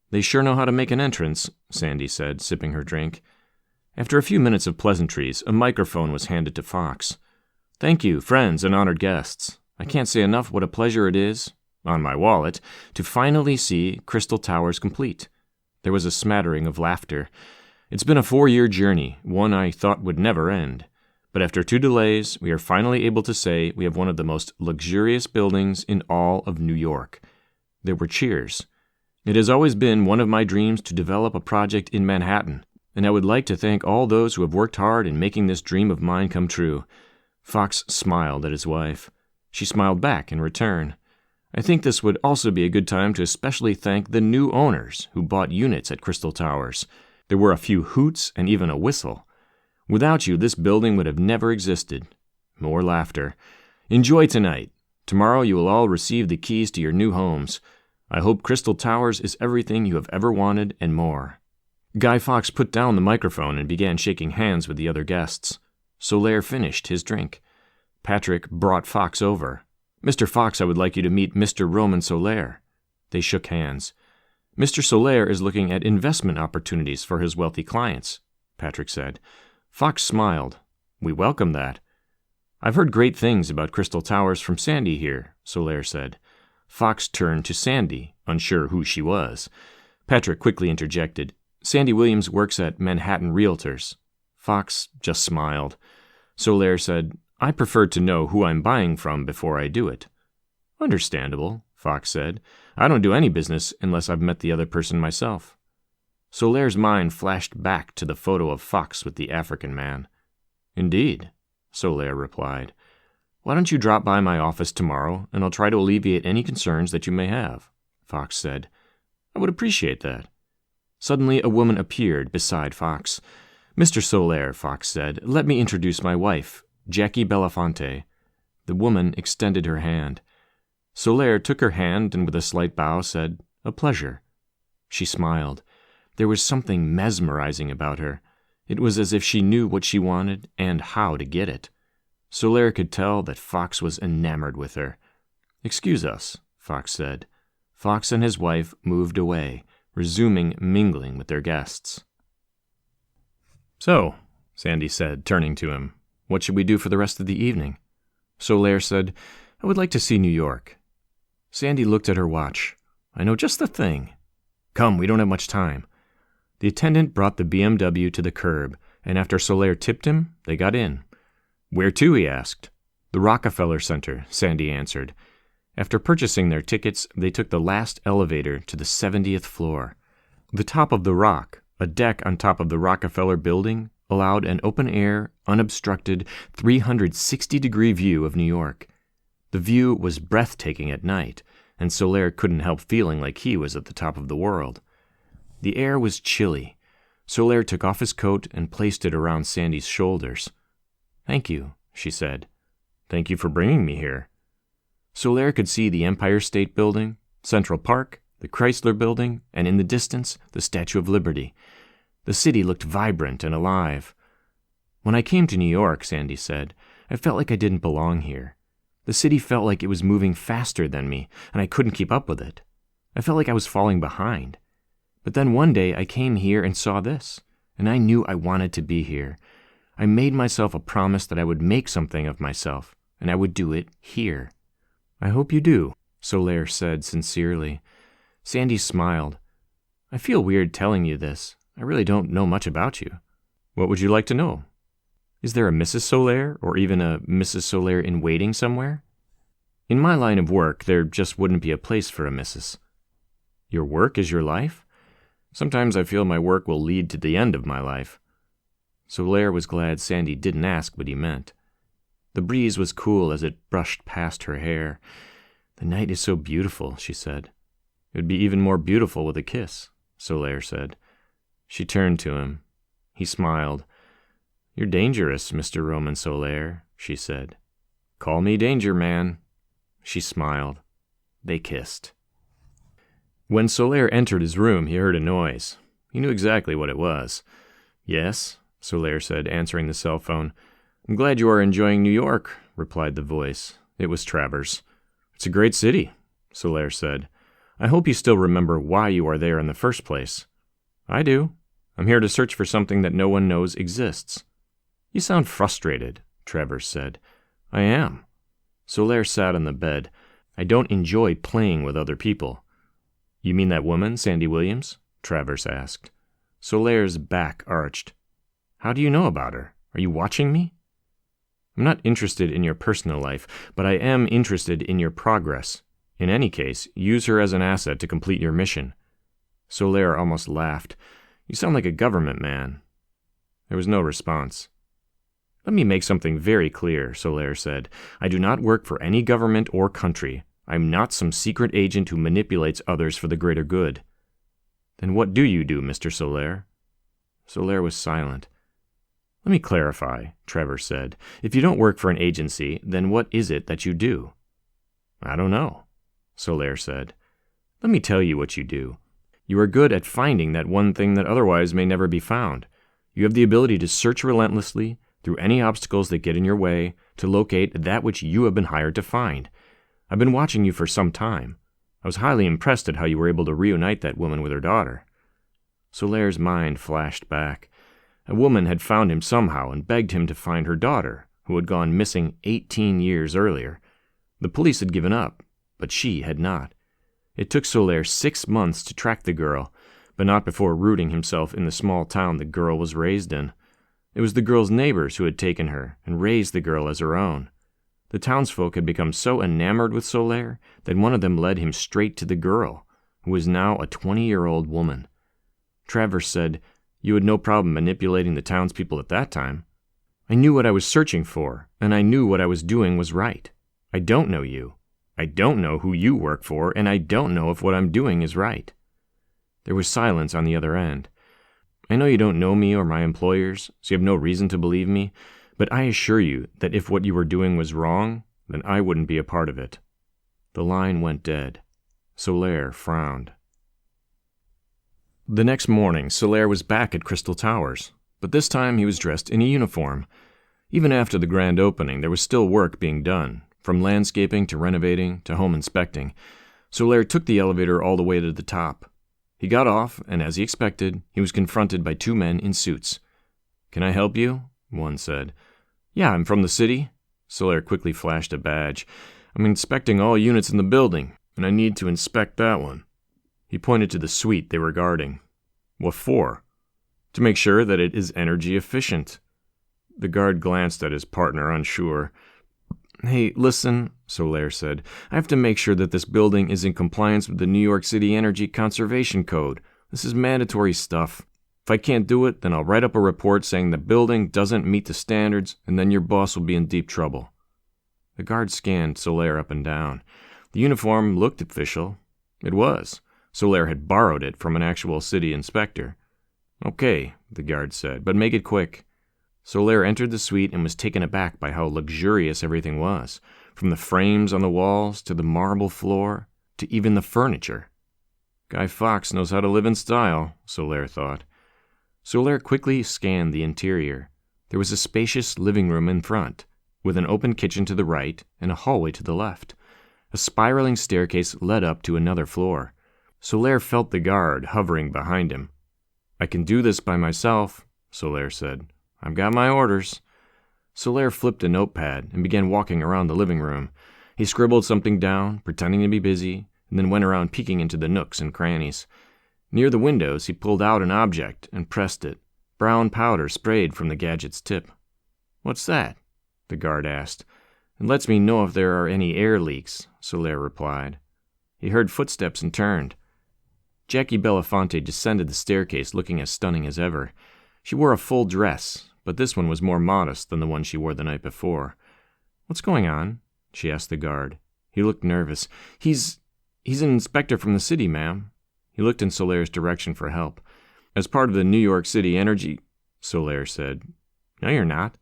Speaker 1: "They sure know how to make an entrance," Sandy said, sipping her drink. After a few minutes of pleasantries, a microphone was handed to Fawkes. "Thank you, friends and honored guests. I can't say enough what a pleasure it is, on my wallet, to finally see Crystal Towers complete." There was a smattering of laughter. "It's been a 4-year journey, one I thought would never end. But after 2 delays, we are finally able to say we have one of the most luxurious buildings in all of New York." There were cheers. "It has always been one of my dreams to develop a project in Manhattan, and I would like to thank all those who have worked hard in making this dream of mine come true." Fawkes smiled at his wife. She smiled back in return. "I think this would also be a good time to especially thank the new owners who bought units at Crystal Towers. There were a few hoots and even a whistle. Without you, this building would have never existed." More laughter. "Enjoy tonight. Tomorrow you will all receive the keys to your new homes. I hope Crystal Towers is everything you have ever wanted and more." Guy Fawkes put down the microphone and began shaking hands with the other guests. Solaire finished his drink. Patrick brought Fawkes over. "Mr. Fawkes, I would like you to meet Mr. Roman Solaire." They shook hands. "Mr. Solaire is looking at investment opportunities for his wealthy clients," Patrick said. Fawkes smiled. "We welcome that." "I've heard great things about Crystal Towers from Sandy here," Solaire said. Fawkes turned to Sandy, unsure who she was. Patrick quickly interjected. "Sandy Williams works at Manhattan Realtors." Fawkes just smiled. Solaire said, "I prefer to know who I'm buying from before I do it." "Understandable," Fawkes said. "I don't do any business unless I've met the other person myself." Solaire's mind flashed back to the photo of Fawkes with the African man. "Indeed," Solaire replied. Why don't you drop by my office tomorrow, and I'll try to alleviate any concerns that you may have, Fox said. I would appreciate that. Suddenly, a woman appeared beside Fox. Mr. Solaire, Fox said, let me introduce my wife, Jackie Belafonte. The woman extended her hand. Solaire took her hand and with a slight bow said, a pleasure. She smiled. There was something mesmerizing about her. It was as if she knew what she wanted and how to get it. Solaire could tell that Fox was enamored with her. Excuse us, Fox said. Fox and his wife moved away, resuming mingling with their guests. So, Sandy said, turning to him, what should we do for the rest of the evening? Solaire said, I would like to see New York. Sandy looked at her watch. I know just the thing. Come, we don't have much time. The attendant brought the BMW to the curb, and after Solaire tipped him, they got in. Where to, he asked. The Rockefeller Center, Sandy answered. After purchasing their tickets, they took the last elevator to the 70th floor. The top of the Rock, a deck on top of the Rockefeller building, allowed an open-air, unobstructed, 360-degree view of New York. The view was breathtaking at night, and Solaire couldn't help feeling like he was at the top of the world. The air was chilly. Solaire took off his coat and placed it around Sandy's shoulders. Thank you, she said. Thank you for bringing me here. Solaire could see the Empire State Building, Central Park, the Chrysler Building, and in the distance, the Statue of Liberty. The city looked vibrant and alive. When I came to New York, Sandy said, I felt like I didn't belong here. The city felt like it was moving faster than me, and I couldn't keep up with it. I felt like I was falling behind. But then one day I came here and saw this, and I knew I wanted to be here. I made myself a promise that I would make something of myself, and I would do it here. I hope you do, Solaire said sincerely. Sandy smiled. I feel weird telling you this. I really don't know much about you. What would you like to know? Is there a Mrs. Solaire, or even a Mrs. Solaire in waiting somewhere? In my line of work, there just wouldn't be a place for a Mrs. Your work is your life? Sometimes I feel my work will lead to the end of my life. Solaire was glad Sandy didn't ask what he meant. The breeze was cool as it brushed past her hair. The night is so beautiful, she said. It would be even more beautiful with a kiss, Solaire said. She turned to him. He smiled. You're dangerous, Mr. Roman Solaire, she said. Call me Danger Man. She smiled. They kissed. When Solaire entered his room, he heard a noise. He knew exactly what it was. Yes, Solaire said, answering the cell phone. I'm glad you are enjoying New York, replied the voice. It was Travers. It's a great city, Solaire said. I hope you still remember why you are there in the first place. I do. I'm here to search for something that no one knows exists. You sound frustrated, Travers said. I am. Solaire sat on the bed. I don't enjoy playing with other people. You mean that woman, Sandy Williams? Travers asked. Solaire's back arched. How do you know about her? Are you watching me? I'm not interested in your personal life, but I am interested in your progress. In any case, use her as an asset to complete your mission. Solaire almost laughed. You sound like a government man. There was no response. Let me make something very clear, Solaire said. I do not work for any government or country. I'm not some secret agent who manipulates others for the greater good. Then what do you do, Mr. Solaire? Solaire was silent. Let me clarify, Travers said. If you don't work for an agency, then what is it that you do? I don't know, Solaire said. Let me tell you what you do. You are good at finding that one thing that otherwise may never be found. You have the ability to search relentlessly, through any obstacles that get in your way, to locate that which you have been hired to find. I've been watching you for some time. I was highly impressed at how you were able to reunite that woman with her daughter. Solaire's mind flashed back. A woman had found him somehow and begged him to find her daughter, who had gone missing 18 years earlier. The police had given up, but she had not. It took Solaire 6 months to track the girl, but not before rooting himself in the small town the girl was raised in. It was the girl's neighbors who had taken her and raised the girl as her own. The townsfolk had become so enamored with Solaire that one of them led him straight to the girl, who was now a 20-year-old woman. Travers said, You had no problem manipulating the townspeople at that time. I knew what I was searching for, and I knew what I was doing was right. I don't know you. I don't know who you work for, and I don't know if what I'm doing is right." There was silence on the other end. "I know you don't know me or my employers, so you have no reason to believe me, but I assure you that if what you were doing was wrong, then I wouldn't be a part of it." The line went dead. Solaire frowned. The next morning, Solaire was back at Crystal Towers, but this time he was dressed in a uniform. Even after the grand opening, there was still work being done, from landscaping to renovating to home inspecting. Solaire took the elevator all the way to the top. He got off, and as he expected, he was confronted by 2 men in suits. "Can I help you?" one said. "Yeah, I'm from the city." Solaire quickly flashed a badge. "I'm inspecting all units in the building, and I need to inspect that one." He pointed to the suite they were guarding. "What for?" "To make sure that it is energy efficient." The guard glanced at his partner, unsure. "Hey, listen," Solaire said. "I have to make sure that this building is in compliance with the New York City Energy Conservation Code. This is mandatory stuff. If I can't do it, then I'll write up a report saying the building doesn't meet the standards, and then your boss will be in deep trouble." The guard scanned Solaire up and down. The uniform looked official. It was. Solaire had borrowed it from an actual city inspector. "Okay," the guard said, "but make it quick." Solaire entered the suite and was taken aback by how luxurious everything was, from the frames on the walls to the marble floor to even the furniture. Guy Fawkes knows how to live in style, Solaire thought. Solaire quickly scanned the interior. There was a spacious living room in front, with an open kitchen to the right and a hallway to the left. A spiraling staircase led up to another floor. Solaire felt the guard hovering behind him. "I can do this by myself," Solaire said. "I've got my orders." Solaire flipped a notepad and began walking around the living room. He scribbled something down, pretending to be busy, and then went around peeking into the nooks and crannies. Near the windows, he pulled out an object and pressed it. Brown powder sprayed from the gadget's tip. "What's that?" the guard asked. "It lets me know if there are any air leaks," Solaire replied. He heard footsteps and turned. Jackie Belafonte descended the staircase looking as stunning as ever. She wore a full dress, but this one was more modest than the one she wore the night before. "What's going on?" she asked the guard. He looked nervous. He's an inspector from the city, ma'am." He looked in Solaire's direction for help. "As part of the New York City Energy," Solaire said. "No, you're not."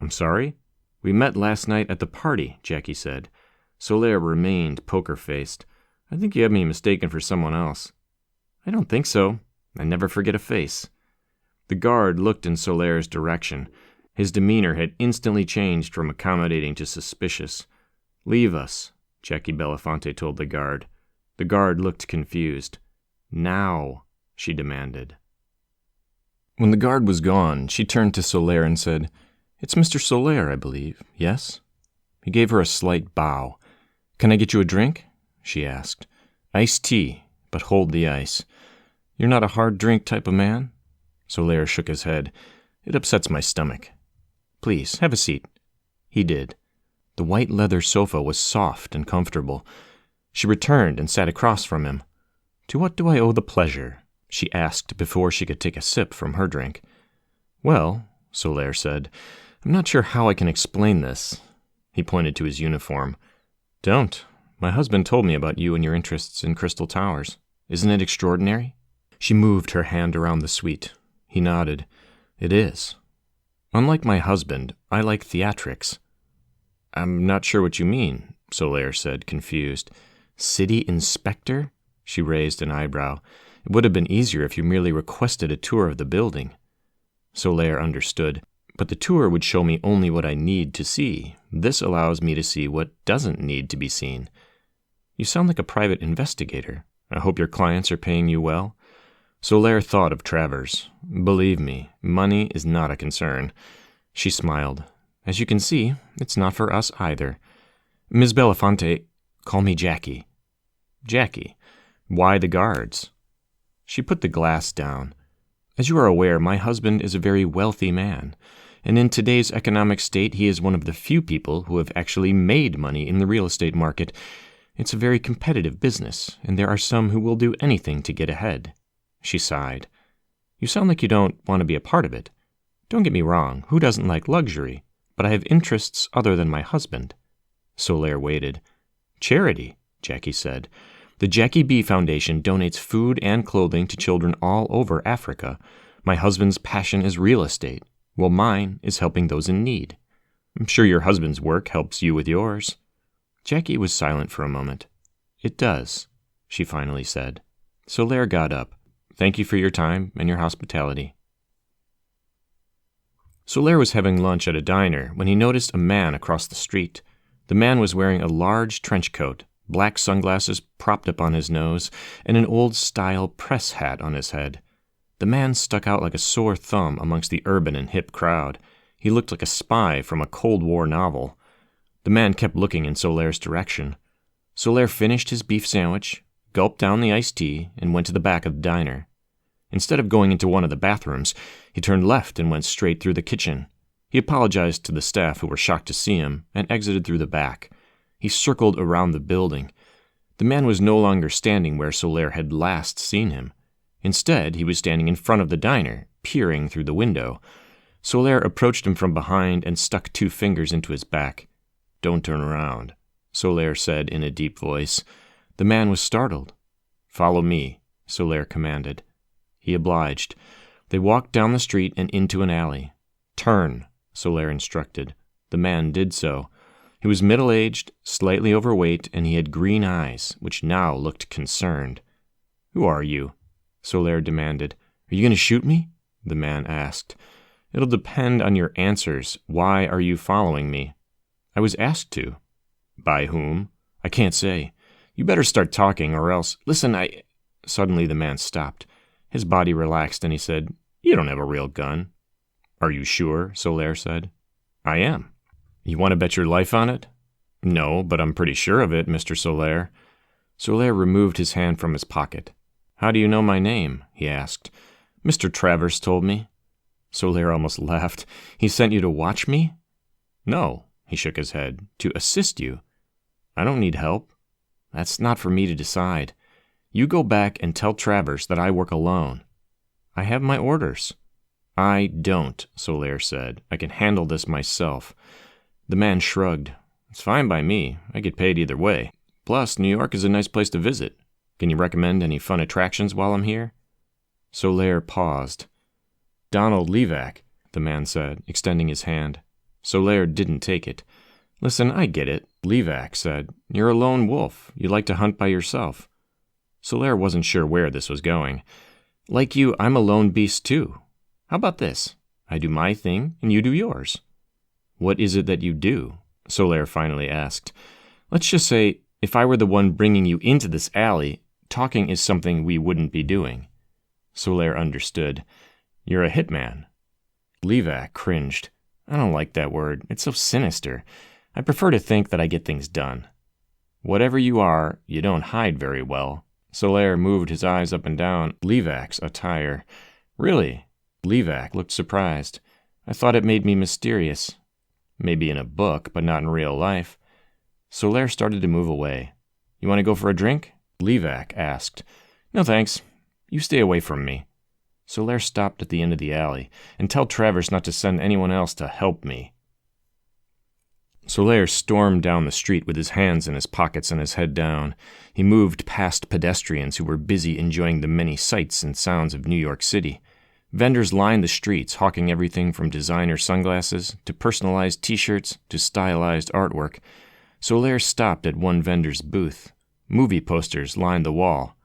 Speaker 1: "I'm sorry?" "We met last night at the party," Jackie said. Solaire remained poker-faced. "I think you have me mistaken for someone else." "I don't think so. I never forget a face." The guard looked in Solaire's direction. His demeanor had instantly changed from accommodating to suspicious. "Leave us," Jackie Belafonte told the guard. The guard looked confused. "Now," she demanded. When the guard was gone, she turned to Solaire and said, "It's Mr. Solaire, I believe, yes?" He gave her a slight bow. "Can I get you a drink?" she asked. "Iced tea, but hold the ice. You're not a hard drink type of man?" Solaire shook his head. "It upsets my stomach." "Please, have a seat." He did. The white leather sofa was soft and comfortable. She returned and sat across from him. "To what do I owe the pleasure?" she asked before she could take a sip from her drink. "Well," Solaire said, "I'm not sure how I can explain this." He pointed to his uniform. "Don't. My husband told me about you and your interests in Crystal Towers. Isn't it extraordinary?" She moved her hand around the suite. He nodded. "It is. Unlike my husband, I like theatrics." "I'm not sure what you mean," Solaire said, confused. "City inspector?" She raised an eyebrow. "It would have been easier if you merely requested a tour of the building." Solaire understood. "But the tour would show me only what I need to see. This allows me to see what doesn't need to be seen." "You sound like a private investigator. I hope your clients are paying you well." Solaire thought of Travers. "Believe me, money is not a concern." She smiled. "As you can see, it's not for us either. Ms. Belafonte, call me Jackie." "Jackie? Why the guards?" She put the glass down. "As you are aware, my husband is a very wealthy man, and in today's economic state he is one of the few people who have actually made money in the real estate market. It's a very competitive business, and there are some who will do anything to get ahead." She sighed. "You sound like you don't want to be a part of it." Don't get me wrong, who doesn't like luxury? But I have interests other than my husband. Solaire waited. Charity, Jackie said. The Jackie B. Foundation donates food and clothing to children all over Africa. My husband's passion is real estate, while mine is helping those in need. I'm sure your husband's work helps you with yours. Jackie was silent for a moment. It does, she finally said. Solaire got up. Thank you for your time and your hospitality. Solaire was having lunch at a diner when he noticed a man across the street. The man was wearing a large trench coat, black sunglasses propped up on his nose, and an old-style press hat on his head. The man stuck out like a sore thumb amongst the urban and hip crowd. He looked like a spy from a Cold War novel. The man kept looking in Solaire's direction. Solaire finished his beef sandwich, gulped down the iced tea, and went to the back of the diner. Instead of going into one of the bathrooms, he turned left and went straight through the kitchen. He apologized to the staff who were shocked to see him and exited through the back. He circled around the building. The man was no longer standing where Solaire had last seen him. Instead, he was standing in front of the diner, peering through the window. Solaire approached him from behind and stuck 2 fingers into his back. Don't turn around, Solaire said in a deep voice. The man was startled. Follow me, Solaire commanded. He obliged. They walked down the street and into an alley. Turn, Solaire instructed. The man did so. He was middle-aged, slightly overweight, and he had green eyes, which now looked concerned. Who are you? Solaire demanded. Are you going to shoot me? The man asked. It'll depend on your answers. Why are you following me? I was asked to. By whom? I can't say. You better start talking or else... Listen, Suddenly the man stopped. His body relaxed and he said, You don't have a real gun. Are you sure? Solaire said. I am. You want to bet your life on it? No, but I'm pretty sure of it, Mr. Solaire. Solaire removed his hand from his pocket. How do you know my name? He asked. Mr. Travers told me. Solaire almost laughed. He sent you to watch me? No, he shook his head. To assist you. I don't need help. That's not for me to decide. You go back and tell Travers that I work alone. I have my orders. I don't, Solaire said. I can handle this myself. The man shrugged. It's fine by me. I get paid either way. Plus, New York is a nice place to visit. Can you recommend any fun attractions while I'm here? Solaire paused. Donald Levac, the man said, extending his hand. Solaire didn't take it. Listen, I get it, Levac said. You're a lone wolf. You like to hunt by yourself. Solaire wasn't sure where this was going. Like you, I'm a lone beast too. How about this? I do my thing, and you do yours. What is it that you do? Solaire finally asked. Let's just say, if I were the one bringing you into this alley, talking is something we wouldn't be doing. Solaire understood. You're a hitman. Levac cringed. I don't like that word. It's so sinister. I prefer to think that I get things done. Whatever you are, you don't hide very well. Solaire moved his eyes up and down Levac's attire. Really? Levac looked surprised. I thought it made me mysterious. Maybe in a book, but not in real life. Solaire started to move away. You want to go for a drink? Levac asked. No thanks. You stay away from me. Solaire stopped at the end of the alley. And tell Travers not to send anyone else to help me. Solaire stormed down the street with his hands in his pockets and his head down. He moved past pedestrians who were busy enjoying the many sights and sounds of New York City. Vendors lined the streets, hawking everything from designer sunglasses to personalized T-shirts to stylized artwork. Solaire stopped at one vendor's booth. Movie posters lined the wall.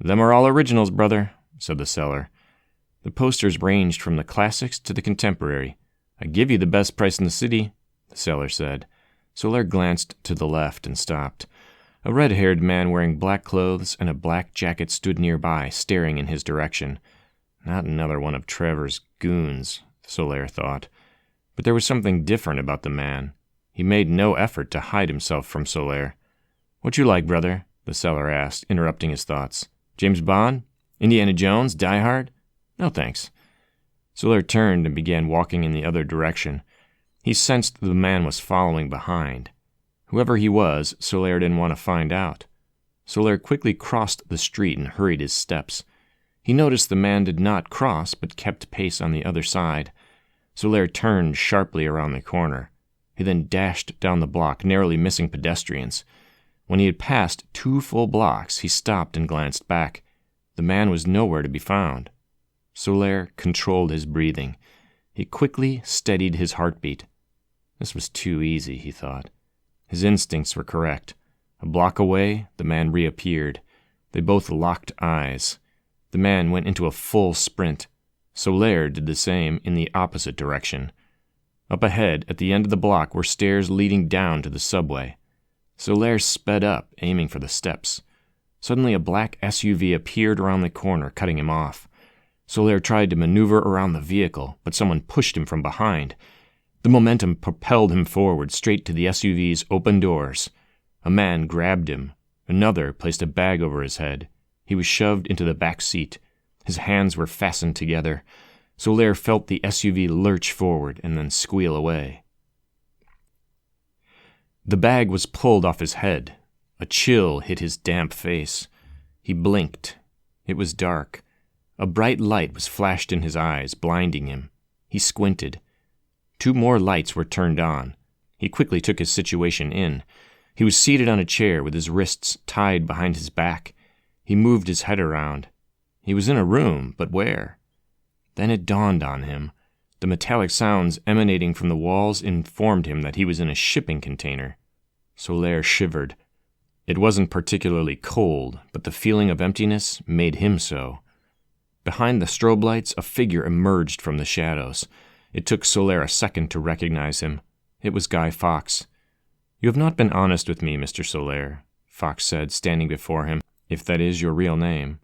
Speaker 1: Them are all originals, brother, said the seller. The posters ranged from the classics to the contemporary. I give you the best price in the city, the seller said. Solaire glanced to the left and stopped. A red-haired man wearing black clothes and a black jacket stood nearby, staring in his direction. Not another one of Travers' goons, Solaire thought. But there was something different about the man. He made no effort to hide himself from Solaire. What you like, brother? The seller asked, interrupting his thoughts. James Bond? Indiana Jones? Die Hard? No, thanks. Solaire turned and began walking in the other direction. He sensed the man was following behind. Whoever he was, Solaire didn't want to find out. Solaire quickly crossed the street and hurried his steps. He noticed the man did not cross, but kept pace on the other side. Solaire turned sharply around the corner. He then dashed down the block, narrowly missing pedestrians. When he had passed 2 full blocks, he stopped and glanced back. The man was nowhere to be found. Solaire controlled his breathing. He quickly steadied his heartbeat. This was too easy, he thought. His instincts were correct. A block away, the man reappeared. They both locked eyes. The man went into a full sprint. Solaire did the same in the opposite direction. Up ahead, at the end of the block, were stairs leading down to the subway. Solaire sped up, aiming for the steps. Suddenly a black SUV appeared around the corner, cutting him off. Solaire tried to maneuver around the vehicle, but someone pushed him from behind. The momentum propelled him forward, straight to the SUV's open doors. A man grabbed him. Another placed a bag over his head. He was shoved into the back seat. His hands were fastened together. Solaire felt the SUV lurch forward and then squeal away. The bag was pulled off his head. A chill hit his damp face. He blinked. It was dark. A bright light was flashed in his eyes, blinding him. He squinted. 2 more lights were turned on. He quickly took his situation in. He was seated on a chair with his wrists tied behind his back. He moved his head around. He was in a room, but where? Then it dawned on him. The metallic sounds emanating from the walls informed him that he was in a shipping container. Solaire shivered. It wasn't particularly cold, but the feeling of emptiness made him so. Behind the strobe lights, a figure emerged from the shadows. It took Solaire a second to recognize him. It was Guy Fawkes. "You have not been honest with me, Mr. Solaire," Fawkes said, standing before him, "if that is your real name."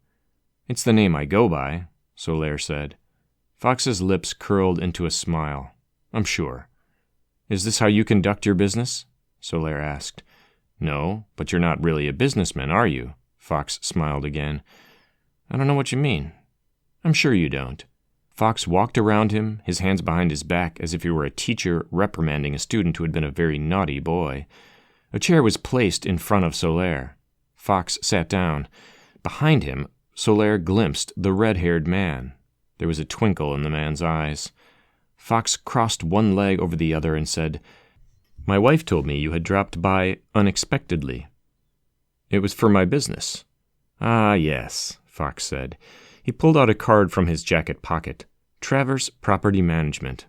Speaker 1: "It's the name I go by," Solaire said. Fawkes's lips curled into a smile. "I'm sure." "Is this how you conduct your business?" Solaire asked. "No, but you're not really a businessman, are you?" Fawkes smiled again. "I don't know what you mean." "I'm sure you don't." Fawkes walked around him, his hands behind his back, as if he were a teacher reprimanding a student who had been a very naughty boy. A chair was placed in front of Solaire. Fawkes sat down. Behind him, Solaire glimpsed the red-haired man. There was a twinkle in the man's eyes. Fawkes crossed one leg over the other and said, "My wife told me you had dropped by unexpectedly." "It was for my business." "Ah, yes," Fawkes said. He pulled out a card from his jacket pocket. "Travers Property Management."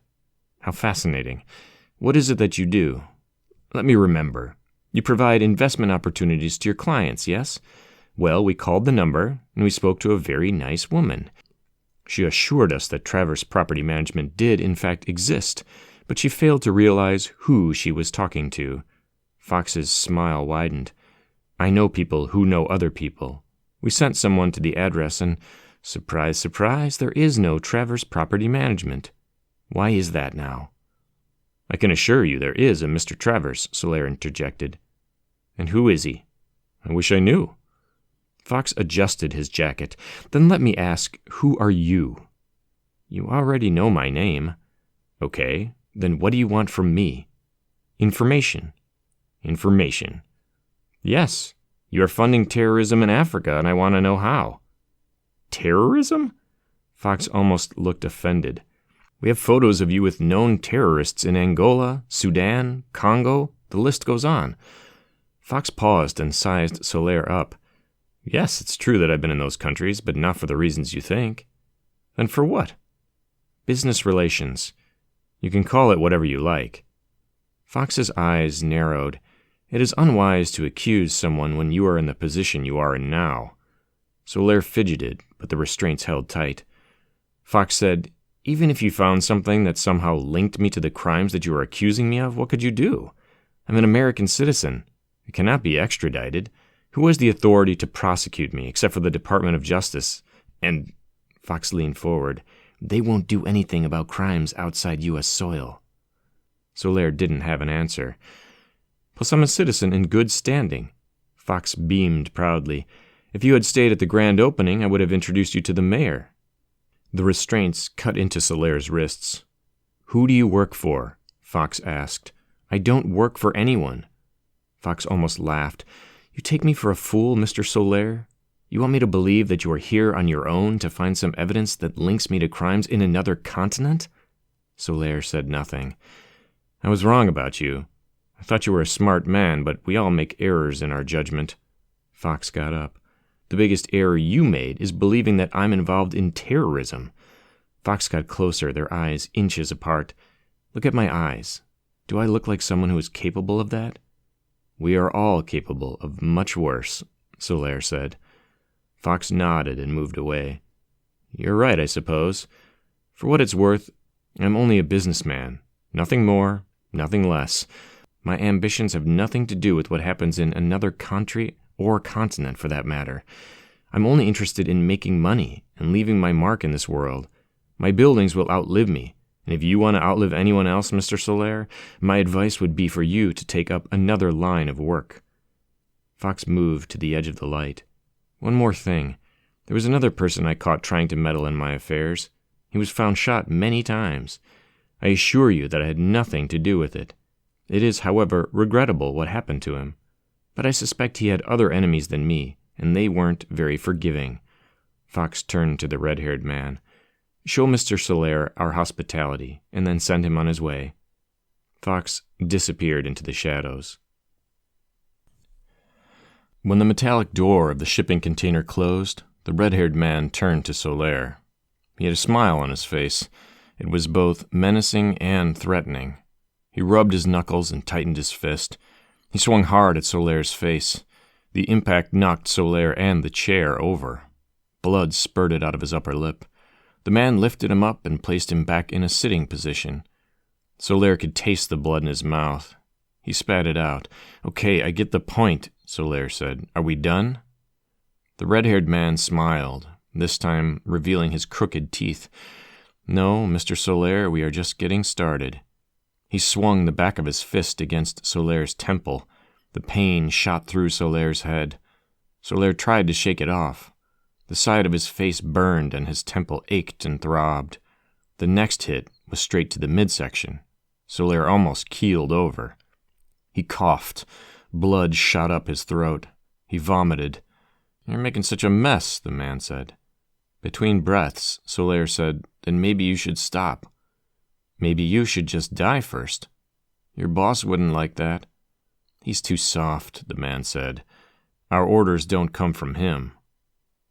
Speaker 1: "How fascinating. What is it that you do?" "Let me remember. You provide investment opportunities to your clients, yes? Well, we called the number, and we spoke to a very nice woman. She assured us that Travers Property Management did, in fact, exist, but she failed to realize who she was talking to." Fawkes's smile widened. "I know people who know other people. We sent someone to the address, and surprise, surprise, there is no Travers Property Management. Why is that now?" "I can assure you there is a Mr. Travers," Solaire interjected. "And who is he?" "I wish I knew." Fawkes adjusted his jacket. "Then let me ask, who are you?" "You already know my name." "Okay, then what do you want from me?" "Information." "Information?" "Yes. You are funding terrorism in Africa, and I want to know how." "Terrorism?" Fawkes almost looked offended. "We have photos of you with known terrorists in Angola, Sudan, Congo, the list goes on." Fawkes paused and sized Solaire up. "Yes, it's true that I've been in those countries, but not for the reasons you think." "Then for what?" "Business relations. You can call it whatever you like." Fawkes's eyes narrowed. It is unwise to accuse someone when you are in the position you are in now. Solaire fidgeted, but the restraints held tight. Fawkes said, "Even if you found something that somehow linked me to the crimes that you are accusing me of, what could you do? I'm an American citizen. I cannot be extradited. Who has the authority to prosecute me, except for the Department of Justice? And," Fawkes leaned forward, "they won't do anything about crimes outside U.S. soil." Solaire didn't have an answer. "Plus I'm a citizen in good standing." Fawkes beamed proudly. "If you had stayed at the grand opening, I would have introduced you to the mayor." The restraints cut into Solaire's wrists. "Who do you work for?" Fawkes asked. "I don't work for anyone." Fawkes almost laughed. "You take me for a fool, Mr. Solaire? You want me to believe that you are here on your own to find some evidence that links me to crimes in another continent?" Solaire said nothing. "I was wrong about you. I thought you were a smart man, but we all make errors in our judgment." Fox got up. "The biggest error you made is believing that I'm involved in terrorism." Fox got closer, their eyes inches apart. "Look at my eyes. Do I look like someone who is capable of that?" "We are all capable of much worse," Solaire said. Fox nodded and moved away. "You're right, I suppose. For what it's worth, I'm only a businessman. Nothing more, nothing less. My ambitions have nothing to do with what happens in another country or continent, for that matter. I'm only interested in making money and leaving my mark in this world. My buildings will outlive me, and if you want to outlive anyone else, Mr. Solaire, my advice would be for you to take up another line of work." Fox moved to the edge of the light. "One more thing. There was another person I caught trying to meddle in my affairs. He was found shot many times. I assure you that I had nothing to do with it. It is, however, regrettable what happened to him. But I suspect he had other enemies than me, and they weren't very forgiving." Fox turned to the red-haired man. "Show Mr. Solaire our hospitality, and then send him on his way." Fox disappeared into the shadows. When the metallic door of the shipping container closed, the red-haired man turned to Solaire. He had a smile on his face. It was both menacing and threatening. He rubbed his knuckles and tightened his fist. He swung hard at Solaire's face. The impact knocked Solaire and the chair over. Blood spurted out of his upper lip. The man lifted him up and placed him back in a sitting position. Solaire could taste the blood in his mouth. He spat it out. "Okay, I get the point," Solaire said. "Are we done?" The red-haired man smiled, this time revealing his crooked teeth. "No, Mr. Solaire, we are just getting started." He swung the back of his fist against Solaire's temple. The pain shot through Solaire's head. Solaire tried to shake it off. The side of his face burned and his temple ached and throbbed. The next hit was straight to the midsection. Solaire almost keeled over. He coughed. Blood shot up his throat. He vomited. "You're making such a mess," the man said. Between breaths, Solaire said, "Then maybe you should stop. Maybe you should just die first." "Your boss wouldn't like that." "He's too soft," the man said. "Our orders don't come from him."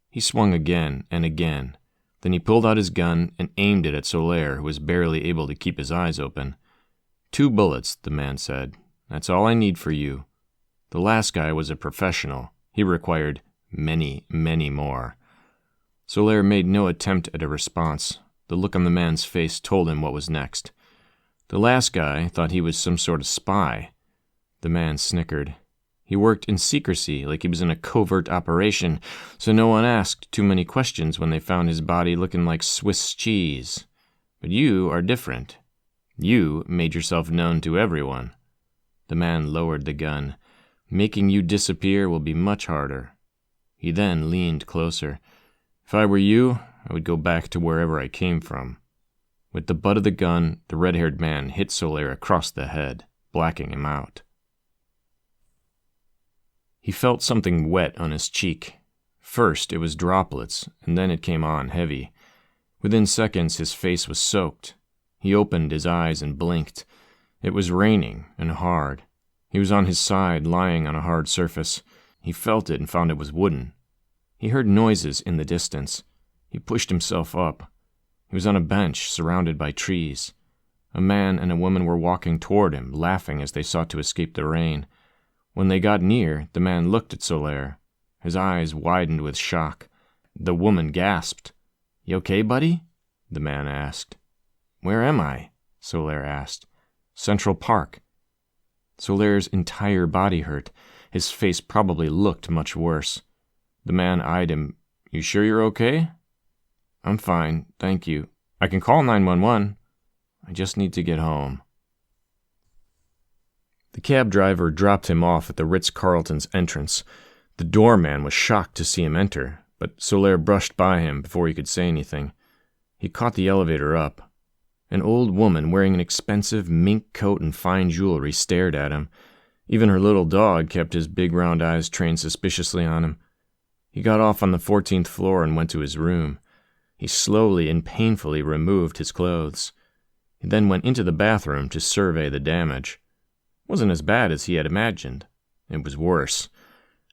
Speaker 1: He swung again and again. Then he pulled out his gun and aimed it at Solaire, who was barely able to keep his eyes open. "2 bullets," the man said. "That's all I need for you." The last guy was a professional. He required many, many more. Solaire made no attempt at a response. The look on the man's face told him what was next. The last guy thought he was some sort of spy. The man snickered. He worked in secrecy, like he was in a covert operation, so no one asked too many questions when they found his body looking like Swiss cheese. But you are different. You made yourself known to everyone. The man lowered the gun. "Making you disappear will be much harder." He then leaned closer. "If I were you, I would go back to wherever I came from." With the butt of the gun, the red-haired man hit Solaire across the head, blacking him out. He felt something wet on his cheek. First, it was droplets, and then it came on heavy. Within seconds, his face was soaked. He opened his eyes and blinked. It was raining, and hard. He was on his side, lying on a hard surface. He felt it and found it was wooden. He heard noises in the distance. He pushed himself up. He was on a bench, surrounded by trees. A man and a woman were walking toward him, laughing as they sought to escape the rain. When they got near, the man looked at Solaire. His eyes widened with shock. The woman gasped. "You okay, buddy?" the man asked. "Where am I?" Solaire asked. "Central Park." Solaire's entire body hurt. His face probably looked much worse. The man eyed him. "You sure you're okay?" "I'm fine, thank you. I can call 911. I just need to get home." The cab driver dropped him off at the Ritz-Carlton's entrance. The doorman was shocked to see him enter, but Solaire brushed by him before he could say anything. He caught the elevator up. An old woman wearing an expensive mink coat and fine jewelry stared at him. Even her little dog kept his big round eyes trained suspiciously on him. He got off on the 14th floor and went to his room. He slowly and painfully removed his clothes. He then went into the bathroom to survey the damage. It wasn't as bad as he had imagined. It was worse.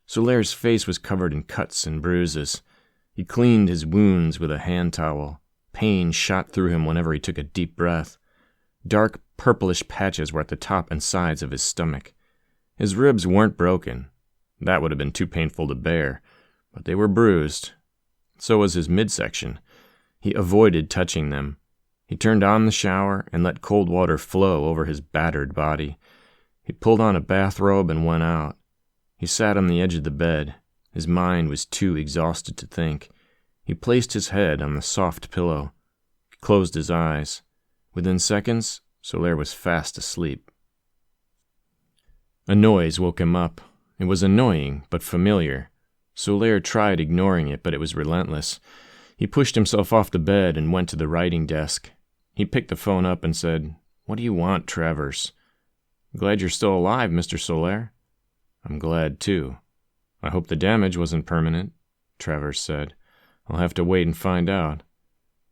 Speaker 1: Solaire's face was covered in cuts and bruises. He cleaned his wounds with a hand towel. Pain shot through him whenever he took a deep breath. Dark, purplish patches were at the top and sides of his stomach. His ribs weren't broken. That would have been too painful to bear, but they were bruised. So was his midsection. He avoided touching them. He turned on the shower and let cold water flow over his battered body. He pulled on a bathrobe and went out. He sat on the edge of the bed. His mind was too exhausted to think. He placed his head on the soft pillow. He closed his eyes. Within seconds, Solaire was fast asleep. A noise woke him up. It was annoying, but familiar. Solaire tried ignoring it, but it was relentless. He pushed himself off the bed and went to the writing desk. He picked the phone up and said, "What do you want, Travers?" "Glad you're still alive, Mr. Solaire." "I'm glad, too." "I hope the damage wasn't permanent," Travers said. "I'll have to wait and find out.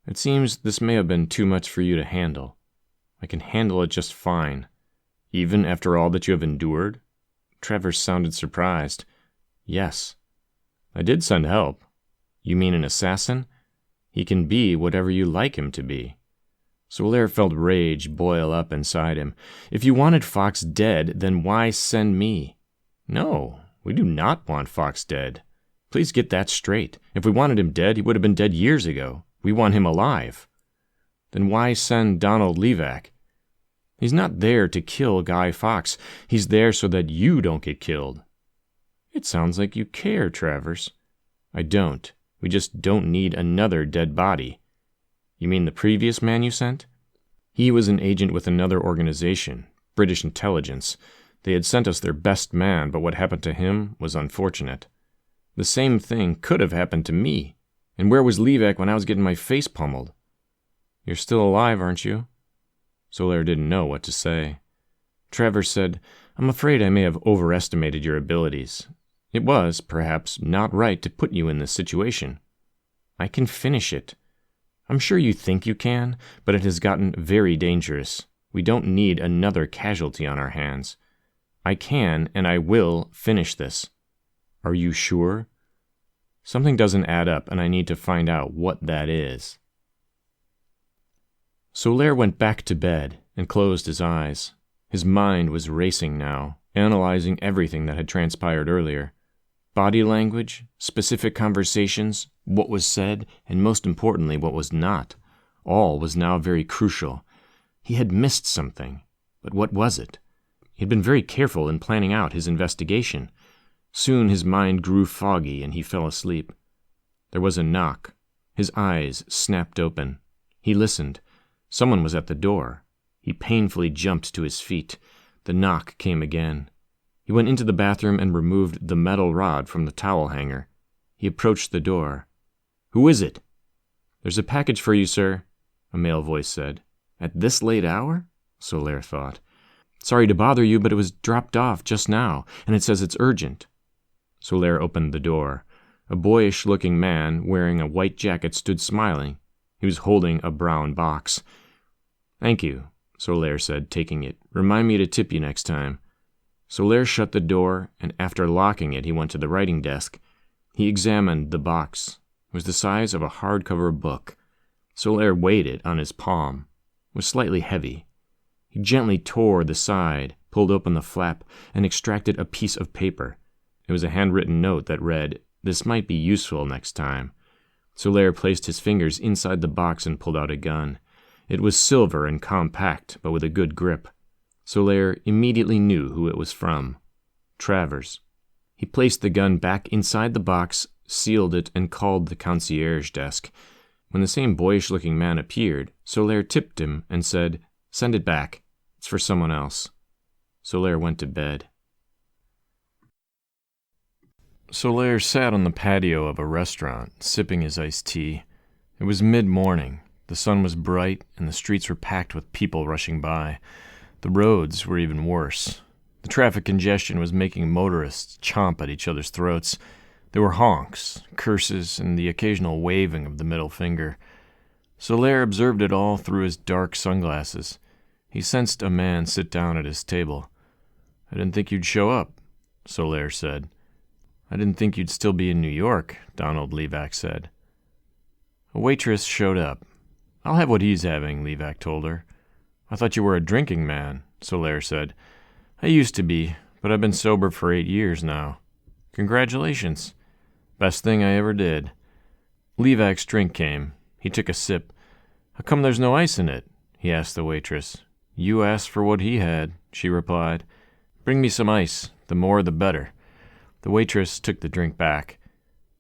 Speaker 1: It seems this may have been too much for you to handle." "I can handle it just fine." "Even after all that you have endured?" Travers sounded surprised. "Yes." "I did send help." "You mean an assassin?" "He can be whatever you like him to be." Solaire felt rage boil up inside him. "If you wanted Fox dead, then why send me?" "No, we do not want Fox dead. Please get that straight. If we wanted him dead, he would have been dead years ago. We want him alive." "Then why send Donald Levac?" "He's not there to kill Guy Fawkes. He's there so that you don't get killed." "It sounds like you care, Travers." "I don't. We just don't need another dead body." "You mean the previous man you sent?" "He was an agent with another organization, British intelligence. They had sent us their best man, but what happened to him was unfortunate. The same thing could have happened to me. And where was Levac when I was getting my face pummeled?" "You're still alive, aren't you?" Solaire didn't know what to say. Travers said, "I'm afraid I may have overestimated your abilities. It was, perhaps, not right to put you in this situation. I can finish it. I'm sure you think you can, but it has gotten very dangerous. We don't need another casualty on our hands. I can, and I will, finish this." "Are you sure?" "Something doesn't add up, and I need to find out what that is." Solaire went back to bed and closed his eyes. His mind was racing now, analyzing everything that had transpired earlier. Body language, specific conversations, what was said, and most importantly, what was not. All was now very crucial. He had missed something, but what was it? He had been very careful in planning out his investigation. Soon his mind grew foggy and he fell asleep. There was a knock. His eyes snapped open. He listened. Someone was at the door. He painfully jumped to his feet. The knock came again. He went into the bathroom and removed the metal rod from the towel hanger. He approached the door. "Who is it?" "There's a package for you, sir," a male voice said. "At this late hour?" Solaire thought. "Sorry to bother you, but it was dropped off just now, and it says it's urgent." Solaire opened the door. A boyish-looking man wearing a white jacket stood smiling. He was holding a brown box. "Thank you," Solaire said, taking it. "Remind me to tip you next time." Solaire shut the door, and after locking it, he went to the writing desk. He examined the box. It was the size of a hardcover book. Solaire weighed it on his palm. It was slightly heavy. He gently tore the side, pulled open the flap, and extracted a piece of paper. It was a handwritten note that read, "This might be useful next time." Solaire placed his fingers inside the box and pulled out a gun. It was silver and compact, but with a good grip. Solaire immediately knew who it was from. Travers. He placed the gun back inside the box, sealed it, and called the concierge desk. When the same boyish-looking man appeared, Solaire tipped him and said, "Send it back. It's for someone else." Solaire went to bed. Solaire sat on the patio of a restaurant, sipping his iced tea. It was mid-morning. The sun was bright, and the streets were packed with people rushing by. The roads were even worse. The traffic congestion was making motorists chomp at each other's throats. There were honks, curses, and the occasional waving of the middle finger. Solaire observed it all through his dark sunglasses. He sensed a man sit down at his table. "I didn't think you'd show up," Solaire said. "I didn't think you'd still be in New York," Donald Levac said. A waitress showed up. "I'll have what he's having," Levac told her. "I thought you were a drinking man," Solaire said. "I used to be, but I've been sober for 8 years now." "Congratulations." "Best thing I ever did." Levac's drink came. He took a sip. "How come there's no ice in it?" he asked the waitress. "You asked for what he had," she replied. "Bring me some ice. The more the better." The waitress took the drink back.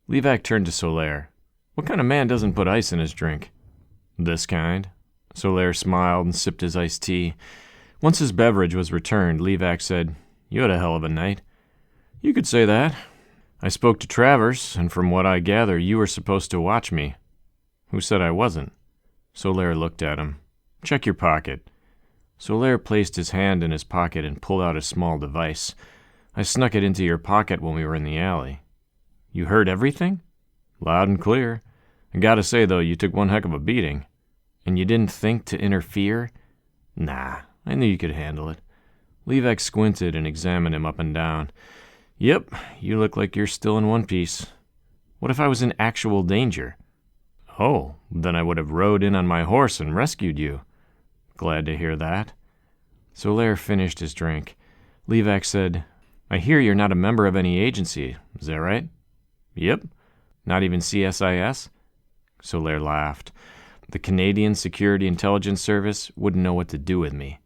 Speaker 1: Levac turned to Solaire. "What kind of man doesn't put ice in his drink?" "This kind." Solaire smiled and sipped his iced tea. Once his beverage was returned, Levac said, "You had a hell of a night." "You could say that. I spoke to Travers, and from what I gather, you were supposed to watch me." "Who said I wasn't?" Solaire looked at him. "Check your pocket." Solaire placed his hand in his pocket and pulled out a small device. "I snuck it into your pocket when we were in the alley." "You heard everything?" "Loud and clear. I gotta say, though, you took one heck of a beating." "And you didn't think to interfere?" "Nah, I knew you could handle it." Levac squinted and examined him up and down. "Yep, you look like you're still in one piece." "What if I was in actual danger?" "Oh, then I would have rode in on my horse and rescued you." "Glad to hear that." Solaire finished his drink. Levac said, "I hear you're not a member of any agency. Is that right?" "Yep." "Not even CSIS?" Solaire laughed. "The Canadian Security Intelligence Service wouldn't know what to do with me."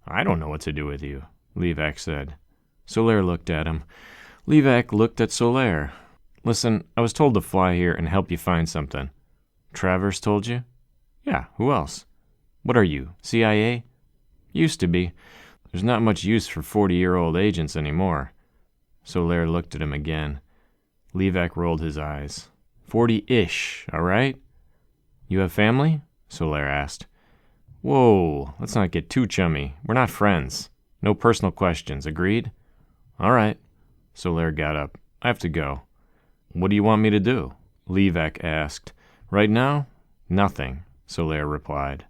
Speaker 1: "I don't know what to do with you," Levac said. Solaire looked at him. Levac looked at Solaire. "Listen, I was told to fly here and help you find something." "Travers told you?" "Yeah, who else?" "What are you, CIA?" "Used to be. There's not much use for 40-year-old agents anymore." Solaire looked at him again. Levac rolled his eyes. 40-ish, all right?" "You have family?" Solaire asked. "Whoa, let's not get too chummy. We're not friends. No personal questions, agreed?" "All right." Solaire got up. "I have to go." "What do you want me to do?" Levac asked. "Right now? Nothing," Solaire replied.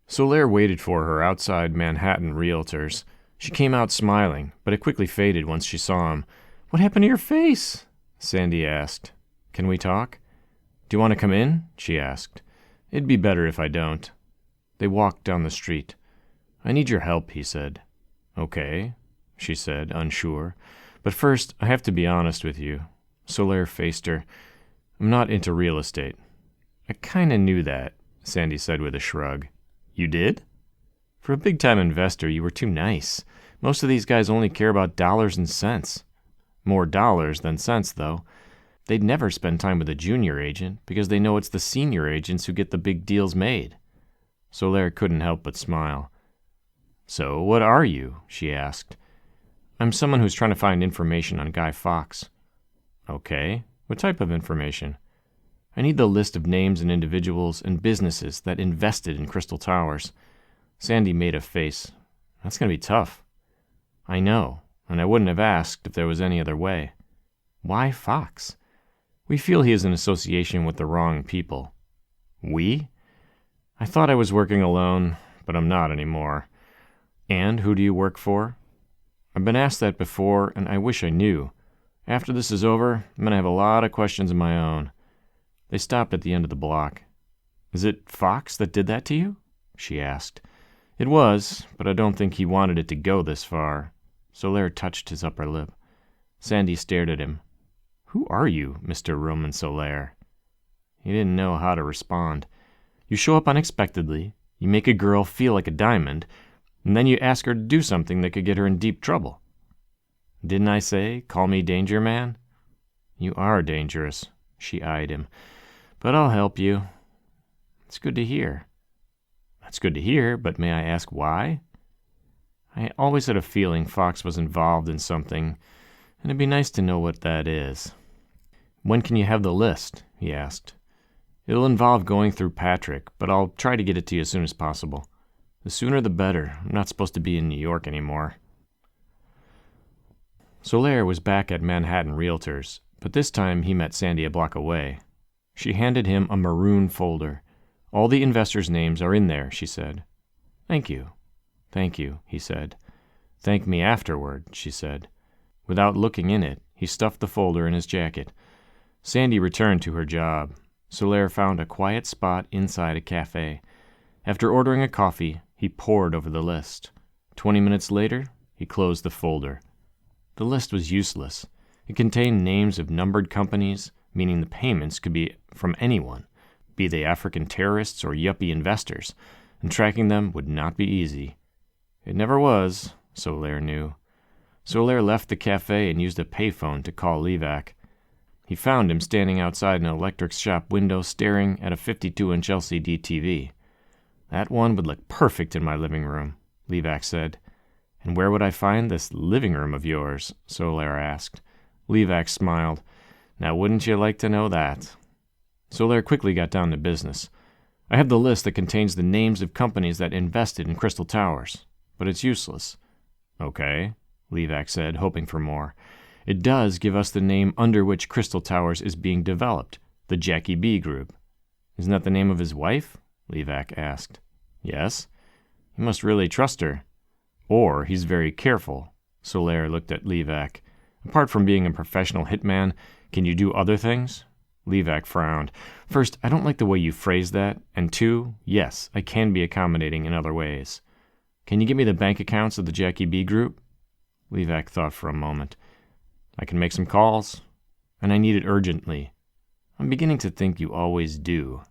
Speaker 1: Solaire waited for her outside Manhattan Realtors. She came out smiling, but it quickly faded once she saw him. "What happened to your face?" Sandy asked. "Can we talk?" "Do you want to come in?" she asked. "It'd be better if I don't." They walked down the street. "I need your help," he said. "Okay," she said, unsure. "But first, I have to be honest with you." Solaire faced her. "I'm not into real estate." "I kinda knew that," Sandy said with a shrug. "You did?" "For a big-time investor, you were too nice. Most of these guys only care about dollars and cents." "More dollars than cents, though. They'd never spend time with a junior agent because they know it's the senior agents who get the big deals made." Solaire couldn't help but smile. "So what are you?" she asked. "I'm someone who's trying to find information on Guy Fawkes." "Okay. What type of information?" "I need the list of names and individuals and businesses that invested in Crystal Towers." Sandy made a face. "That's going to be tough." "I know, and I wouldn't have asked if there was any other way." "Why Fawkes?" "We feel he is in association with the wrong people." "We?" "I thought I was working alone, but I'm not anymore." "And who do you work for?" "I've been asked that before, and I wish I knew. After this is over, I'm going to have a lot of questions of my own." They stopped at the end of the block. "Is it Fawkes that did that to you?" she asked. "It was, but I don't think he wanted it to go this far." Solaire touched his upper lip. Sandy stared at him. "Who are you, Mr. Roman Solaire?" He didn't know how to respond. You show up unexpectedly, you make a girl feel like a diamond, and then you ask her to do something that could get her in deep trouble. "Didn't I say, call me Danger Man?" "You are dangerous," she eyed him. "But I'll help you." "It's good to hear." "That's good to hear, but may I ask why?" "I always had a feeling Fawkes was involved in something, and it'd be nice to know what that is." "When can you have the list?" he asked. "It'll involve going through Patrick, but I'll try to get it to you as soon as possible. The sooner the better. I'm not supposed to be in New York anymore." Solaire was back at Manhattan Realtors, but this time he met Sandy a block away. She handed him a maroon folder. "All the investors' names are in there," she said. "Thank you." "Thank you," he said. "Thank me afterward," she said. Without looking in it, he stuffed the folder in his jacket. Sandy returned to her job. Solaire found a quiet spot inside a cafe. After ordering a coffee, he pored over the list. 20 minutes later, he closed the folder. The list was useless. It contained names of numbered companies, meaning the payments could be from anyone, be they African terrorists or yuppie investors, and tracking them would not be easy. It never was, Solaire knew. Solaire left the cafe and used a payphone to call Levac. He found him standing outside an electric shop window staring at a 52-inch LCD TV. "That one would look perfect in my living room," Levac said. "And where would I find this living room of yours?" Solaire asked. Levac smiled. "Now wouldn't you like to know that?" Solaire quickly got down to business. "I have the list that contains the names of companies that invested in Crystal Towers, but it's useless." "Okay," Levac said, hoping for more. "It does give us the name under which Crystal Towers is being developed, the Jackie B Group." "Isn't that the name of his wife?" Levac asked. "Yes." "He must really trust her. Or he's very careful." Solaire looked at Levac. "Apart from being a professional hitman, can you do other things?" Levac frowned. "First, I don't like the way you phrase that, and two, yes, I can be accommodating in other ways. Can you give me the bank accounts of the Jackie B Group?" Levac thought for a moment. "I can make some calls, and I need it urgently. I'm beginning to think you always do."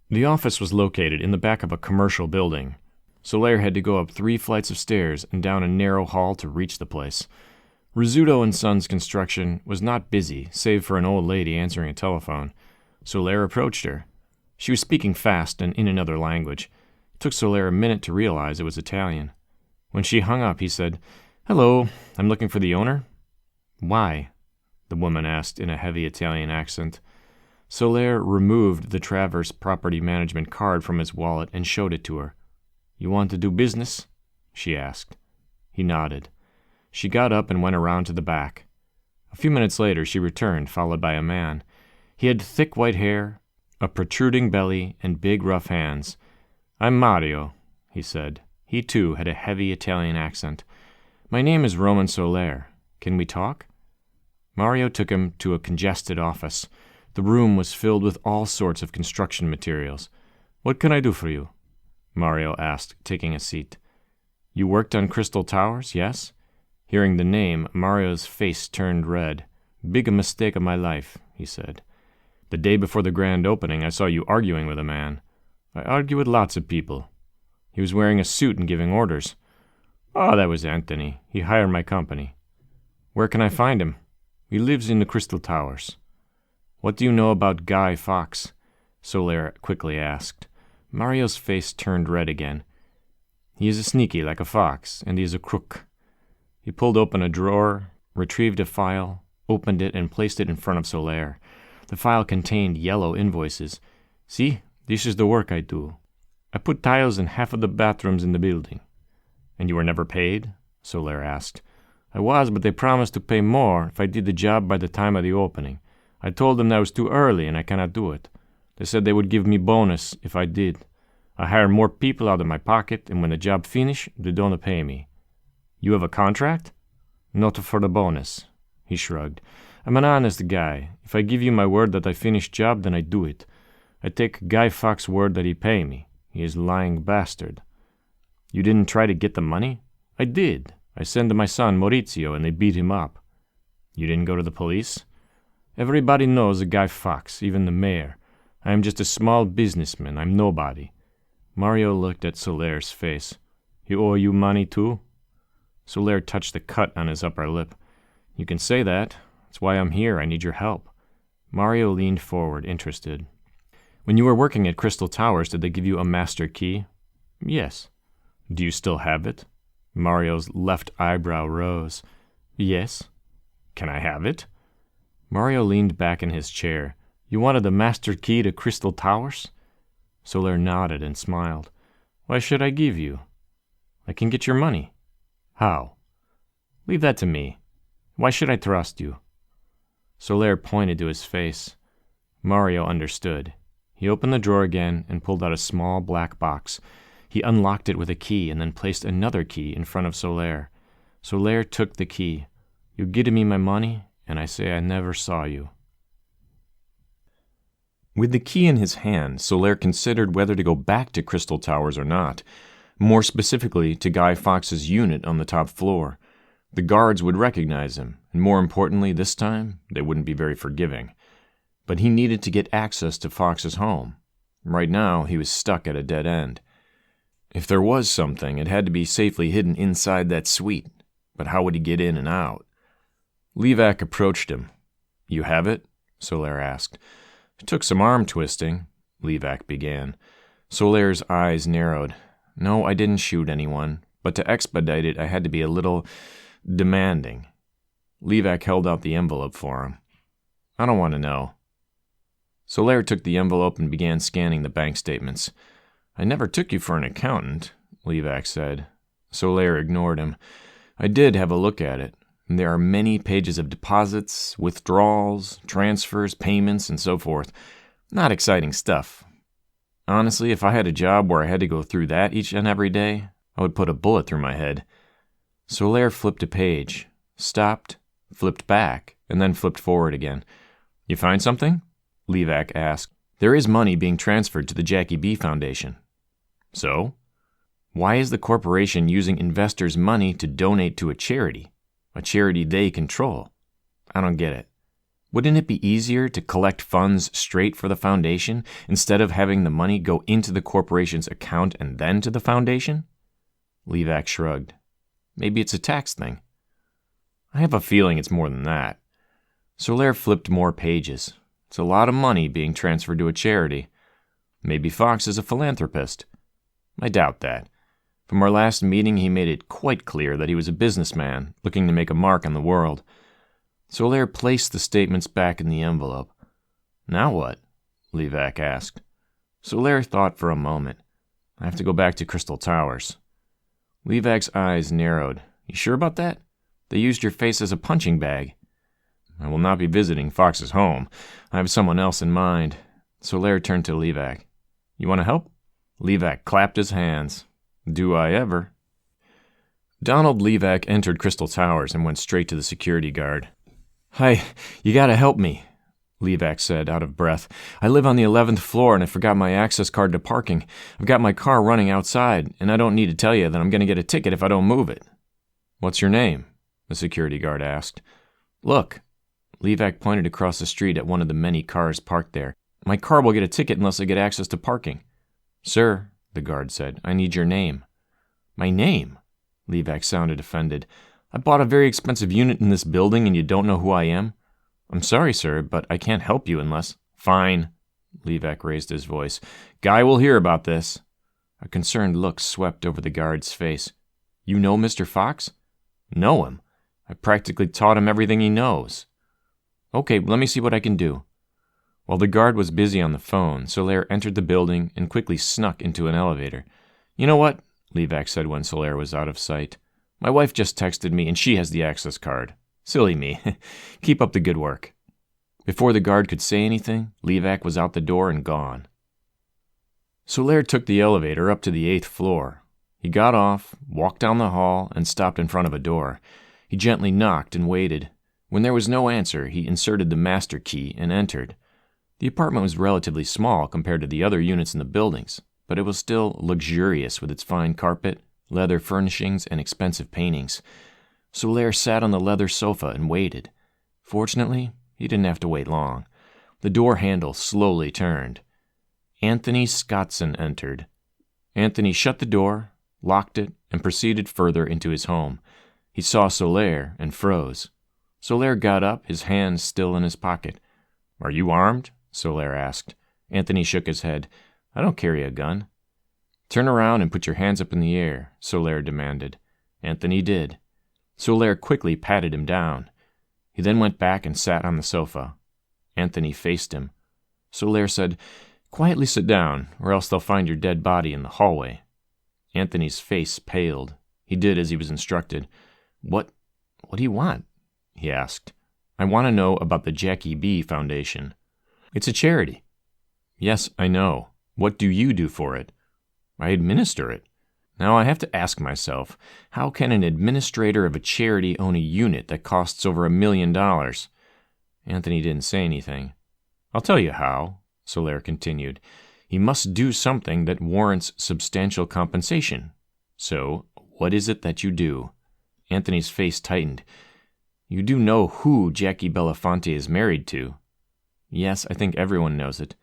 Speaker 1: The office was located in the back of a commercial building. Solaire had to go up 3 flights of stairs and down a narrow hall to reach the place. Rizzuto and Sons Construction was not busy, save for an old lady answering a telephone. Solaire approached her. She was speaking fast and in another language. It took Solaire a minute to realize it was Italian. When she hung up, he said, "Hello, I'm looking for the owner." "Why?" the woman asked in a heavy Italian accent. Solaire removed the Travers Property Management card from his wallet and showed it to her. "You want to do business?" she asked. He nodded. She got up and went around to the back. A few minutes later, she returned, followed by a man. He had thick white hair, a protruding belly, and big rough hands. "I'm Mario," he said. He, too, had a heavy Italian accent. "My name is Roman Solaire. Can we talk?" Mario took him to a congested office. The room was filled with all sorts of construction materials. "What can I do for you?" Mario asked, taking a seat. "You worked on Crystal Towers, yes?" Hearing the name, Mario's face turned red. "Big mistake of my life," he said. "The day before the grand opening, I saw you arguing with a man." "I argue with lots of people." "He was wearing a suit and giving orders." "Oh, that was Anthony. He hired my company." "Where can I find him?" "He lives in the Crystal Towers." "What do you know about Guy Fawkes?" Solaire quickly asked. Mario's face turned red again. "He is a sneaky like a fox, and he is a crook." He pulled open a drawer, retrieved a file, opened it, and placed it in front of Solaire. The file contained yellow invoices. "See, this is the work I do. I put tiles in half of the bathrooms in the building." "And you were never paid?" Solaire asked. "I was, but they promised to pay more if I did the job by the time of the opening. I told them that was too early and I cannot do it. They said they would give me bonus if I did. I hired more people out of my pocket, and when the job finished, they don't pay me." "You have a contract?" "Not for the bonus." He shrugged. "I'm an honest guy. If I give you my word that I finish job, then I do it. I take Guy Fawkes' word that he pay me. He is lying bastard." "You didn't try to get the money?" "I did. I sent my son Maurizio, and they beat him up." "You didn't go to the police?" "Everybody knows Guy Fawkes, even the mayor. I am just a small businessman. I'm nobody." Mario looked at Solaire's face. "He owe you money, too?" Solaire touched the cut on his upper lip. "You can say that. That's why I'm here. I need your help." Mario leaned forward, interested. "When you were working at Crystal Towers, did they give you a master key?" "Yes." "Do you still have it?" Mario's left eyebrow rose. "Yes." "Can I have it?" Mario leaned back in his chair. "You wanted the master key to Crystal Towers?" Solaire nodded and smiled. "Why should I give you?" "I can get your money." "How?" "Leave that to me. Why should I trust you?" Solaire pointed to his face. Mario understood. He opened the drawer again and pulled out a small black box. He unlocked it with a key and then placed another key in front of Solaire. Solaire took the key. "You give me my money, and I say I never saw you." With the key in his hand, Solaire considered whether to go back to Crystal Towers or not, more specifically to Guy Fawkes's unit on the top floor. The guards would recognize him, and more importantly, this time, they wouldn't be very forgiving. But he needed to get access to Fawkes's home. Right now, he was stuck at a dead end. If there was something, it had to be safely hidden inside that suite. But how would he get in and out? Levac approached him. "You have it?" Solaire asked. "It took some arm twisting," Levac began. Solaire's eyes narrowed. "No, I didn't shoot anyone, but to expedite it, I had to be a little demanding." Levac held out the envelope for him. "I don't want to know." Solaire took the envelope and began scanning the bank statements. "I never took you for an accountant," Levac said. Solaire ignored him. "I did have a look at it. There are many pages of deposits, withdrawals, transfers, payments, and so forth. Not exciting stuff. Honestly, if I had a job where I had to go through that each and every day, I would put a bullet through my head." Solaire flipped a page, stopped, flipped back, and then flipped forward again. "You find something?" Levac asked. "There is money being transferred to the Jackie B Foundation." "So? Why is the corporation using investors' money to donate to a charity they control? I don't get it. Wouldn't it be easier to collect funds straight for the foundation instead of having the money go into the corporation's account and then to the foundation?" Levac shrugged. "Maybe it's a tax thing." "I have a feeling it's more than that." Solaire flipped more pages. "It's a lot of money being transferred to a charity. Maybe Fawkes is a philanthropist." "I doubt that. From our last meeting, he made it quite clear that he was a businessman looking to make a mark on the world." Solaire placed the statements back in the envelope. "Now what?" Levac asked. Solaire thought for a moment. "I have to go back to Crystal Towers." Levac's eyes narrowed. "You sure about that? They used your face as a punching bag." "I will not be visiting Fawkes's home. I have someone else in mind." Solaire turned to Levac. "You want to help?" Levac clapped his hands. "Do I ever?" Donald Levac entered Crystal Towers and went straight to the security guard. "Hi, you gotta help me," Levac said, out of breath. "I live on the 11th floor and I forgot my access card to parking. I've got my car running outside, and I don't need to tell you that I'm going to get a ticket if I don't move it." "What's your name?" the security guard asked. "Look." Levac pointed across the street at one of the many cars parked there. "My car will get a ticket unless I get access to parking." "Sir," the guard said, "I need your name." "My name?" Levac sounded offended. "I bought a very expensive unit in this building and you don't know who I am? I'm sorry, sir, but I can't help you unless—" "Fine." Levac raised his voice. "Guy will hear about this." A concerned look swept over the guard's face. "You know Mr. Fawkes?" "Know him? I practically taught him everything he knows." "Okay, let me see what I can do." While the guard was busy on the phone, Solaire entered the building and quickly snuck into an elevator. "You know what?" Levac said when Solaire was out of sight. "My wife just texted me and she has the access card. Silly me. Keep up the good work." Before the guard could say anything, Levac was out the door and gone. Solaire took the elevator up to the 8th floor. He got off, walked down the hall, and stopped in front of a door. He gently knocked and waited. When there was no answer, he inserted the master key and entered. The apartment was relatively small compared to the other units in the buildings, but it was still luxurious with its fine carpet, leather furnishings, and expensive paintings. Solaire sat on the leather sofa and waited. Fortunately, he didn't have to wait long. The door handle slowly turned. Anthony Scottson entered. Anthony shut the door, locked it, and proceeded further into his home. He saw Solaire and froze. Solaire got up, his hands still in his pocket. "Are you armed?" Solaire asked. Anthony shook his head. "I don't carry a gun." "Turn around and put your hands up in the air," Solaire demanded. Anthony did. Solaire quickly patted him down. He then went back and sat on the sofa. Anthony faced him. Solaire said, "Quietly sit down, or else they'll find your dead body in the hallway." Anthony's face paled. He did as he was instructed. What do you want?" he asked. I want to know about the Jackie B. Foundation. It's a charity. Yes, I know. What do you do for it? I administer it. Now I have to ask myself, how can an administrator of a charity own a unit that costs over $1 million? Anthony didn't say anything. I'll tell you how, Solaire continued. He must do something that warrants substantial compensation. So, what is it that you do? Anthony's face tightened. You do know who Jackie Belafonte is married to? Yes, I think everyone knows it.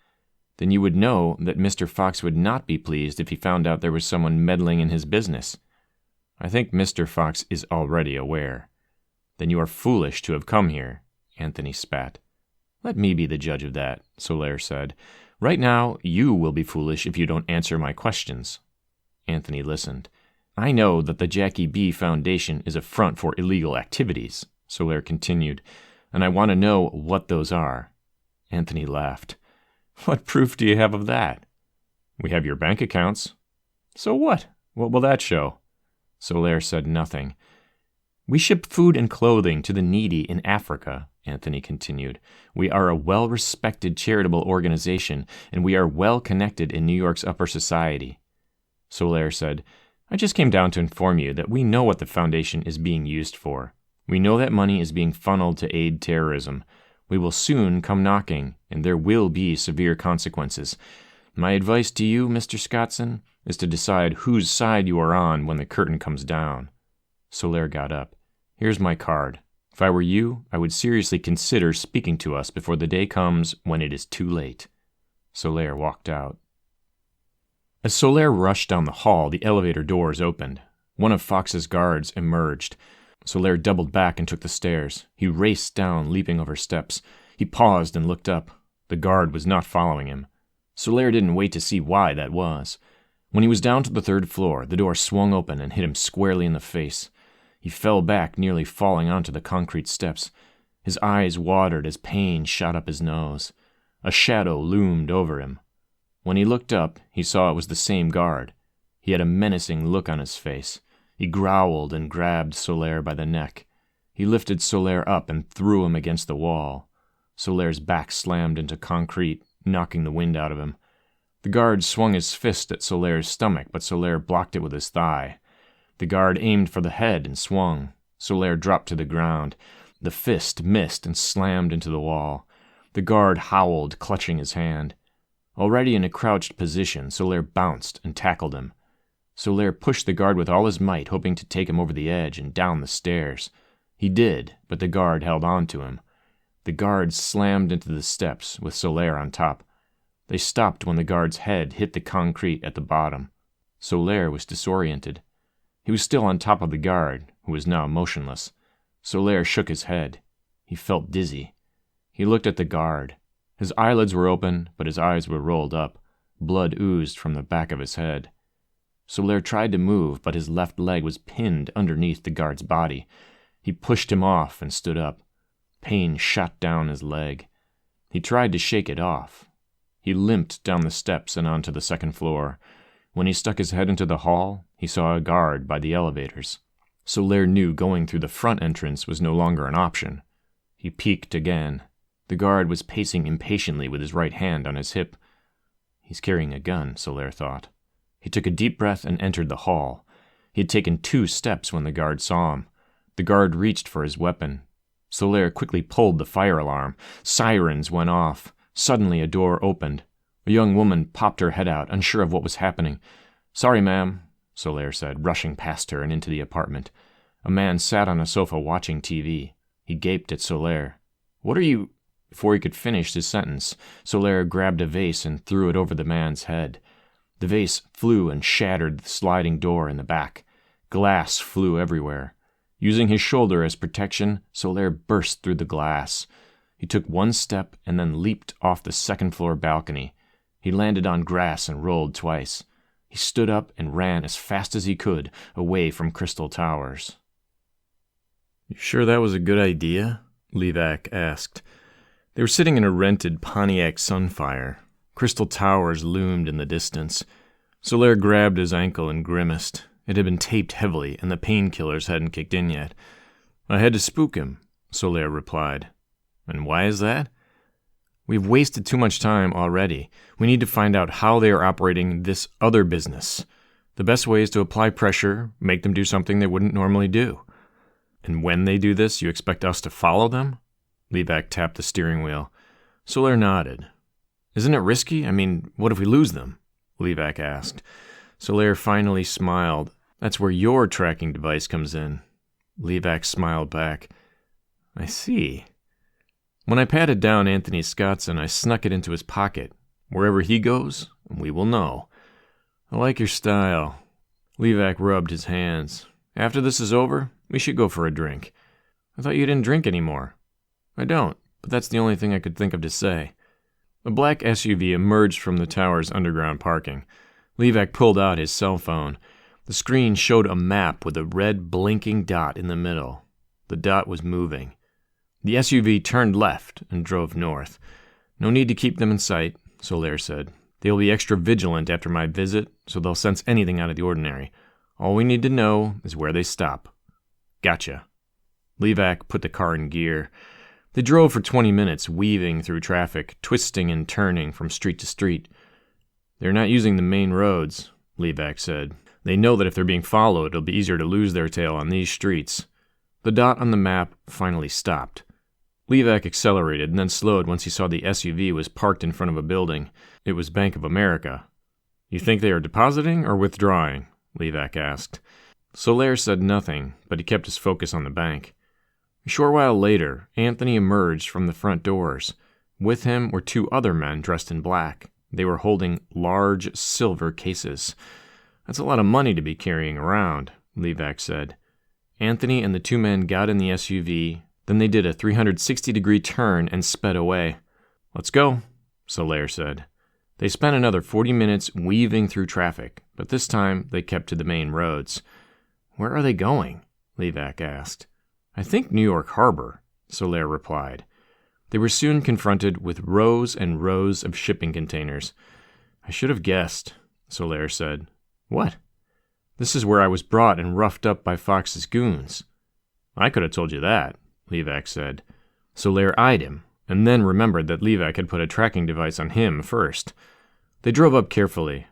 Speaker 1: Then you would know that Mr. Fox would not be pleased if he found out there was someone meddling in his business. I think Mr. Fox is already aware. Then you are foolish to have come here, Anthony spat. Let me be the judge of that, Solaire said. Right now, you will be foolish if you don't answer my questions. Anthony listened. I know that the Jackie B. Foundation is a front for illegal activities, Solaire continued, and I want to know what those are. Anthony laughed. What proof do you have of that? We have your bank accounts. So what? What will that show? Solaire said nothing. We ship food and clothing to the needy in Africa, Anthony continued. We are a well-respected charitable organization, and we are well-connected in New York's upper society. Solaire said, I just came down to inform you that we know what the foundation is being used for. We know that money is being funneled to aid terrorism. We will soon come knocking, and there will be severe consequences. My advice to you, Mr. Scottson, is to decide whose side you are on when the curtain comes down. Solaire got up. Here's my card. If I were you, I would seriously consider speaking to us before the day comes when it is too late. Solaire walked out. As Solaire rushed down the hall, the elevator doors opened. One of Fox's guards emerged. Solaire doubled back and took the stairs. He raced down, leaping over steps. He paused and looked up. The guard was not following him. Solaire didn't wait to see why that was. When he was down to the 3rd floor, the door swung open and hit him squarely in the face. He fell back, nearly falling onto the concrete steps. His eyes watered as pain shot up his nose. A shadow loomed over him. When he looked up, he saw it was the same guard. He had a menacing look on his face. He growled and grabbed Solaire by the neck. He lifted Solaire up and threw him against the wall. Solaire's back slammed into concrete, knocking the wind out of him. The guard swung his fist at Solaire's stomach, but Solaire blocked it with his thigh. The guard aimed for the head and swung. Solaire dropped to the ground. The fist missed and slammed into the wall. The guard howled, clutching his hand. Already in a crouched position, Solaire bounced and tackled him. Solaire pushed the guard with all his might, hoping to take him over the edge and down the stairs. He did, but the guard held on to him. The guard slammed into the steps, with Solaire on top. They stopped when the guard's head hit the concrete at the bottom. Solaire was disoriented. He was still on top of the guard, who was now motionless. Solaire shook his head. He felt dizzy. He looked at the guard. His eyelids were open, but his eyes were rolled up. Blood oozed from the back of his head. Solaire tried to move, but his left leg was pinned underneath the guard's body. He pushed him off and stood up. Pain shot down his leg. He tried to shake it off. He limped down the steps and onto the 2nd floor. When he stuck his head into the hall, he saw a guard by the elevators. Solaire knew going through the front entrance was no longer an option. He peeked again. The guard was pacing impatiently with his right hand on his hip. He's carrying a gun, Solaire thought. He took a deep breath and entered the hall. He had taken 2 steps when the guard saw him. The guard reached for his weapon. Solaire quickly pulled the fire alarm. Sirens went off. Suddenly a door opened. A young woman popped her head out, unsure of what was happening. Sorry, ma'am, Solaire said, rushing past her and into the apartment. A man sat on a sofa watching TV. He gaped at Solaire. What are you... Before he could finish his sentence, Solaire grabbed a vase and threw it over the man's head. The vase flew and shattered the sliding door in the back. Glass flew everywhere. Using his shoulder as protection, Solaire burst through the glass. He took 1 step and then leaped off the 2nd floor balcony. He landed on grass and rolled twice. He stood up and ran as fast as he could away from Crystal Towers. You sure that was a good idea? Levac asked. They were sitting in a rented Pontiac Sunfire. Crystal Towers loomed in the distance. Solaire grabbed his ankle and grimaced. It had been taped heavily, and the painkillers hadn't kicked in yet. I had to spook him, Solaire replied. And why is that? We've wasted too much time already. We need to find out how they are operating this other business. The best way is to apply pressure, make them do something they wouldn't normally do. And when they do this, you expect us to follow them? Levac tapped the steering wheel. Solaire nodded. Isn't it risky? I mean, what if we lose them? Levac asked. Solaire finally smiled. That's where your tracking device comes in. Levac smiled back. I see. When I patted down Anthony Scottson, I snuck it into his pocket. Wherever he goes, we will know. I like your style. Levac rubbed his hands. After this is over, we should go for a drink. I thought you didn't drink anymore. I don't, but that's the only thing I could think of to say. A black SUV emerged from the tower's underground parking. Levac pulled out his cell phone. The screen showed a map with a red blinking dot in the middle. The dot was moving. The SUV turned left and drove north. No need to keep them in sight, Solaire said. They'll be extra vigilant after my visit, so they'll sense anything out of the ordinary. All we need to know is where they stop. Gotcha. Levac put the car in gear. They drove for 20 minutes, weaving through traffic, twisting and turning from street to street. They're not using the main roads, Levac said. They know that if they're being followed, it'll be easier to lose their tail on these streets. The dot on the map finally stopped. Levac accelerated and then slowed once he saw the SUV was parked in front of a building. It was Bank of America. You think they are depositing or withdrawing? Levac asked. Solaire said nothing, but he kept his focus on the bank. A short while later, Anthony emerged from the front doors. With him were two other men dressed in black. They were holding large silver cases. That's a lot of money to be carrying around, Levac said. Anthony and the two men got in the SUV. Then they did a 360-degree turn and sped away. Let's go, Solaire said. They spent another 40 minutes weaving through traffic, but this time they kept to the main roads. Where are they going? Levac asked. I think New York Harbor, Solaire replied. They were soon confronted with rows and rows of shipping containers. I should have guessed, Solaire said. What? This is where I was brought and roughed up by Fox's goons. I could have told you that, Levac said. Solaire eyed him, and then remembered that Levac had put a tracking device on him first. They drove up carefully.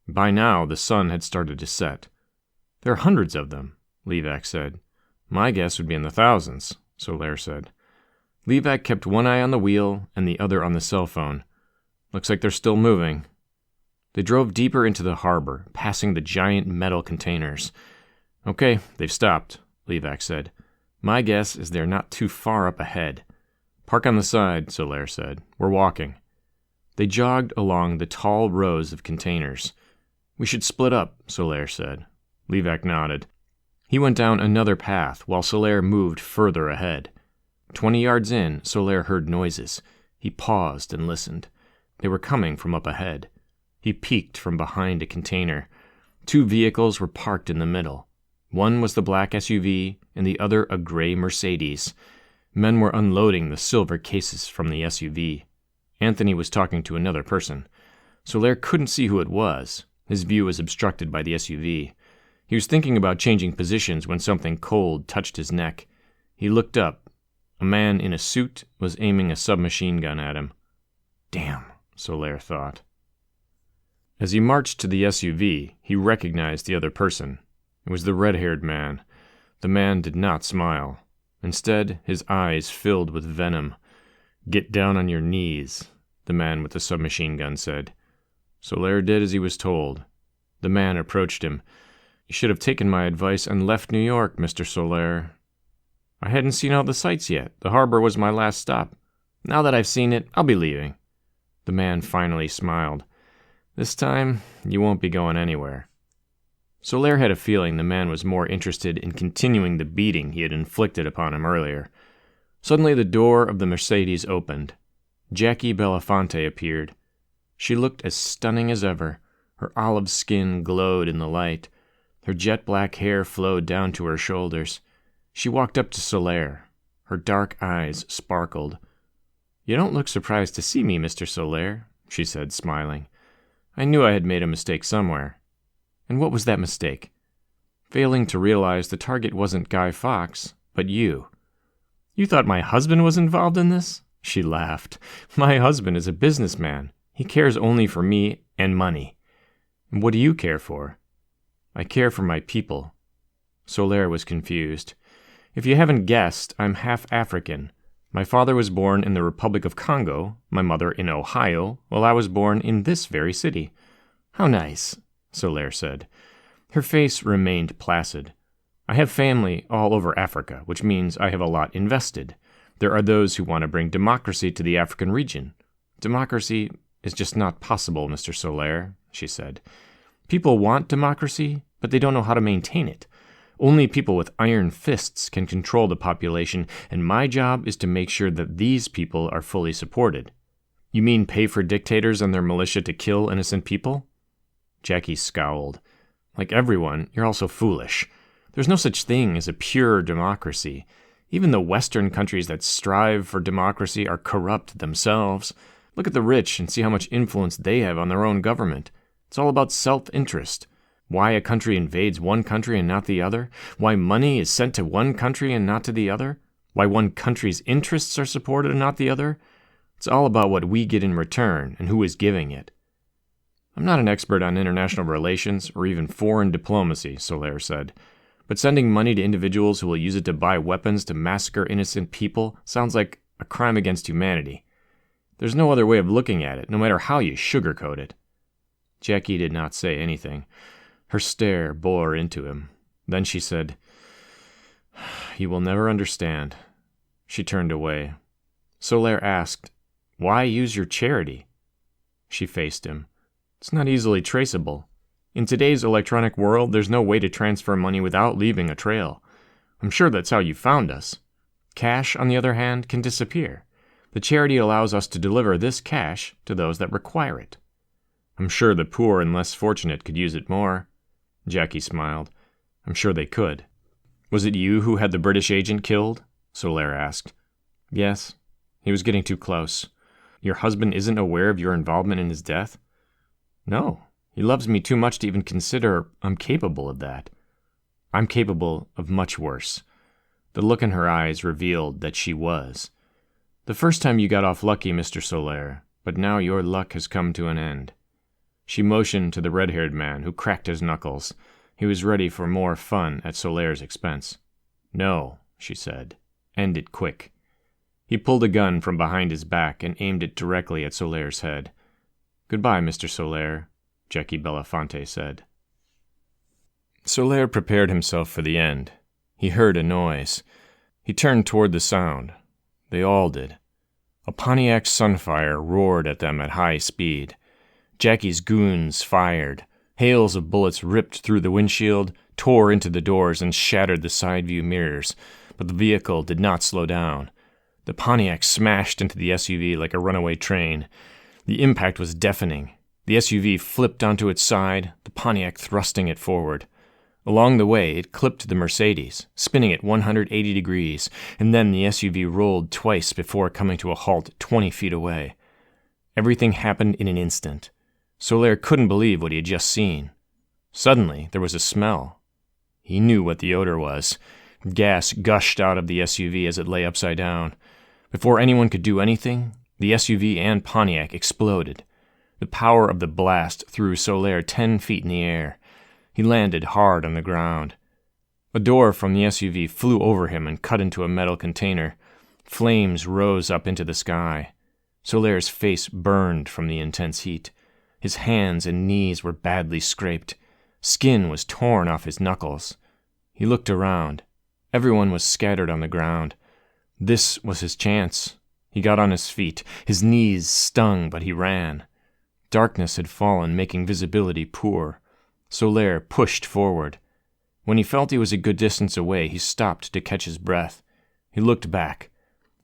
Speaker 1: By now, the sun had started to set. There are hundreds of them, Levac said. My guess would be in the thousands, Solaire said. Levac kept one eye on the wheel and the other on the cell phone. Looks like they're still moving. They drove deeper into the harbor, passing the giant metal containers. Okay, they've stopped, Levac said. My guess is they're not too far up ahead. Park on the side, Solaire said. We're walking. They jogged along the tall rows of containers. We should split up, Solaire said. Levac nodded. He went down another path while Solaire moved further ahead. 20 yards in, Solaire heard noises. He paused and listened. They were coming from up ahead. He peeked from behind a container. 2 vehicles were parked in the middle. One was the black SUV, and the other a gray Mercedes. Men were unloading the silver cases from the SUV. Anthony was talking to another person. Solaire couldn't see who it was. His view was obstructed by the SUV. He was thinking about changing positions when something cold touched his neck. He looked up. A man in a suit was aiming a submachine gun at him. Damn, Solaire thought. As he marched to the SUV, he recognized the other person. It was the red-haired man. The man did not smile. Instead, his eyes filled with venom. Get down on your knees, the man with the submachine gun said. Solaire did as he was told. The man approached him. You should have taken my advice and left New York, Mr. Solaire. I hadn't seen all the sights yet. The harbor was my last stop. Now that I've seen it, I'll be leaving. The man finally smiled. This time, you won't be going anywhere. Solaire had a feeling the man was more interested in continuing the beating he had inflicted upon him earlier. Suddenly the door of the Mercedes opened. Jackie Belafonte appeared. She looked as stunning as ever. Her olive skin glowed in the light. Her jet-black hair flowed down to her shoulders. She walked up to Solaire. Her dark eyes sparkled. You don't look surprised to see me, Mr. Solaire, she said, smiling. I knew I had made a mistake somewhere. And what was that mistake? Failing to realize the target wasn't Guy Fawkes, but you. You thought my husband was involved in this? She laughed. "My husband is a businessman. He cares only for me and money. And what do you care for?" "I care for my people." Solaire was confused. "If you haven't guessed, I'm half African. My father was born in the Republic of Congo, my mother in Ohio, while I was born in this very city." "How nice," Solaire said. Her face remained placid. "I have family all over Africa, which means I have a lot invested. There are those who want to bring democracy to the African region. Democracy is just not possible, Mr. Solaire," she said. "People want democracy, but they don't know how to maintain it. Only people with iron fists can control the population, and my job is to make sure that these people are fully supported." "You mean pay for dictators and their militia to kill innocent people?" Jackie scowled. "Like everyone, you're also foolish. There's no such thing as a pure democracy. Even the Western countries that strive for democracy are corrupt themselves. Look at the rich and see how much influence they have on their own government. It's all about self-interest. Why a country invades one country and not the other? Why money is sent to one country and not to the other? Why one country's interests are supported and not the other? It's all about what we get in return and who is giving it." "I'm not an expert on international relations or even foreign diplomacy," Solaire said. "But sending money to individuals who will use it to buy weapons to massacre innocent people sounds like a crime against humanity. There's no other way of looking at it, no matter how you sugarcoat it." Jackie did not say anything. Her stare bore into him. Then she said, "You will never understand." She turned away. Solaire asked, "Why use your charity?" She faced him. "It's not easily traceable. In today's electronic world, there's no way to transfer money without leaving a trail. I'm sure that's how you found us. Cash, on the other hand, can disappear. The charity allows us to deliver this cash to those that require it. I'm sure the poor and less fortunate could use it more." Jackie smiled. "I'm sure they could." "Was it you who had the British agent killed?" Solaire asked. "Yes. He was getting too close." "Your husband isn't aware of your involvement in his death?" "No. He loves me too much to even consider I'm capable of that." "I'm capable of much worse." The look in her eyes revealed that she was. "The first time you got off lucky, Mr. Solaire, but now your luck has come to an end." She motioned to the red-haired man, who cracked his knuckles. He was ready for more fun at Solaire's expense. "No," she said. "End it quick." He pulled a gun from behind his back and aimed it directly at Solaire's head. "Goodbye, Mr. Solaire," Jackie Belafonte said. Solaire prepared himself for the end. He heard a noise. He turned toward the sound. They all did. A Pontiac Sunfire roared at them at high speed. Jackie's goons fired. Hails of bullets ripped through the windshield, tore into the doors, and shattered the side view mirrors. But the vehicle did not slow down. The Pontiac smashed into the SUV like a runaway train. The impact was deafening. The SUV flipped onto its side, the Pontiac thrusting it forward. Along the way, it clipped the Mercedes, spinning at 180 degrees, and then the SUV rolled twice before coming to a halt 20 feet away. Everything happened in an instant. Solaire couldn't believe what he had just seen. Suddenly, there was a smell. He knew what the odor was. Gas gushed out of the SUV as it lay upside down. Before anyone could do anything, the SUV and Pontiac exploded. The power of the blast threw Solaire 10 feet in the air. He landed hard on the ground. A door from the SUV flew over him and cut into a metal container. Flames rose up into the sky. Solaire's face burned from the intense heat. His hands and knees were badly scraped. Skin was torn off his knuckles. He looked around. Everyone was scattered on the ground. This was his chance. He got on his feet. His knees stung, but he ran. Darkness had fallen, making visibility poor. Solaire pushed forward. When he felt he was a good distance away, he stopped to catch his breath. He looked back.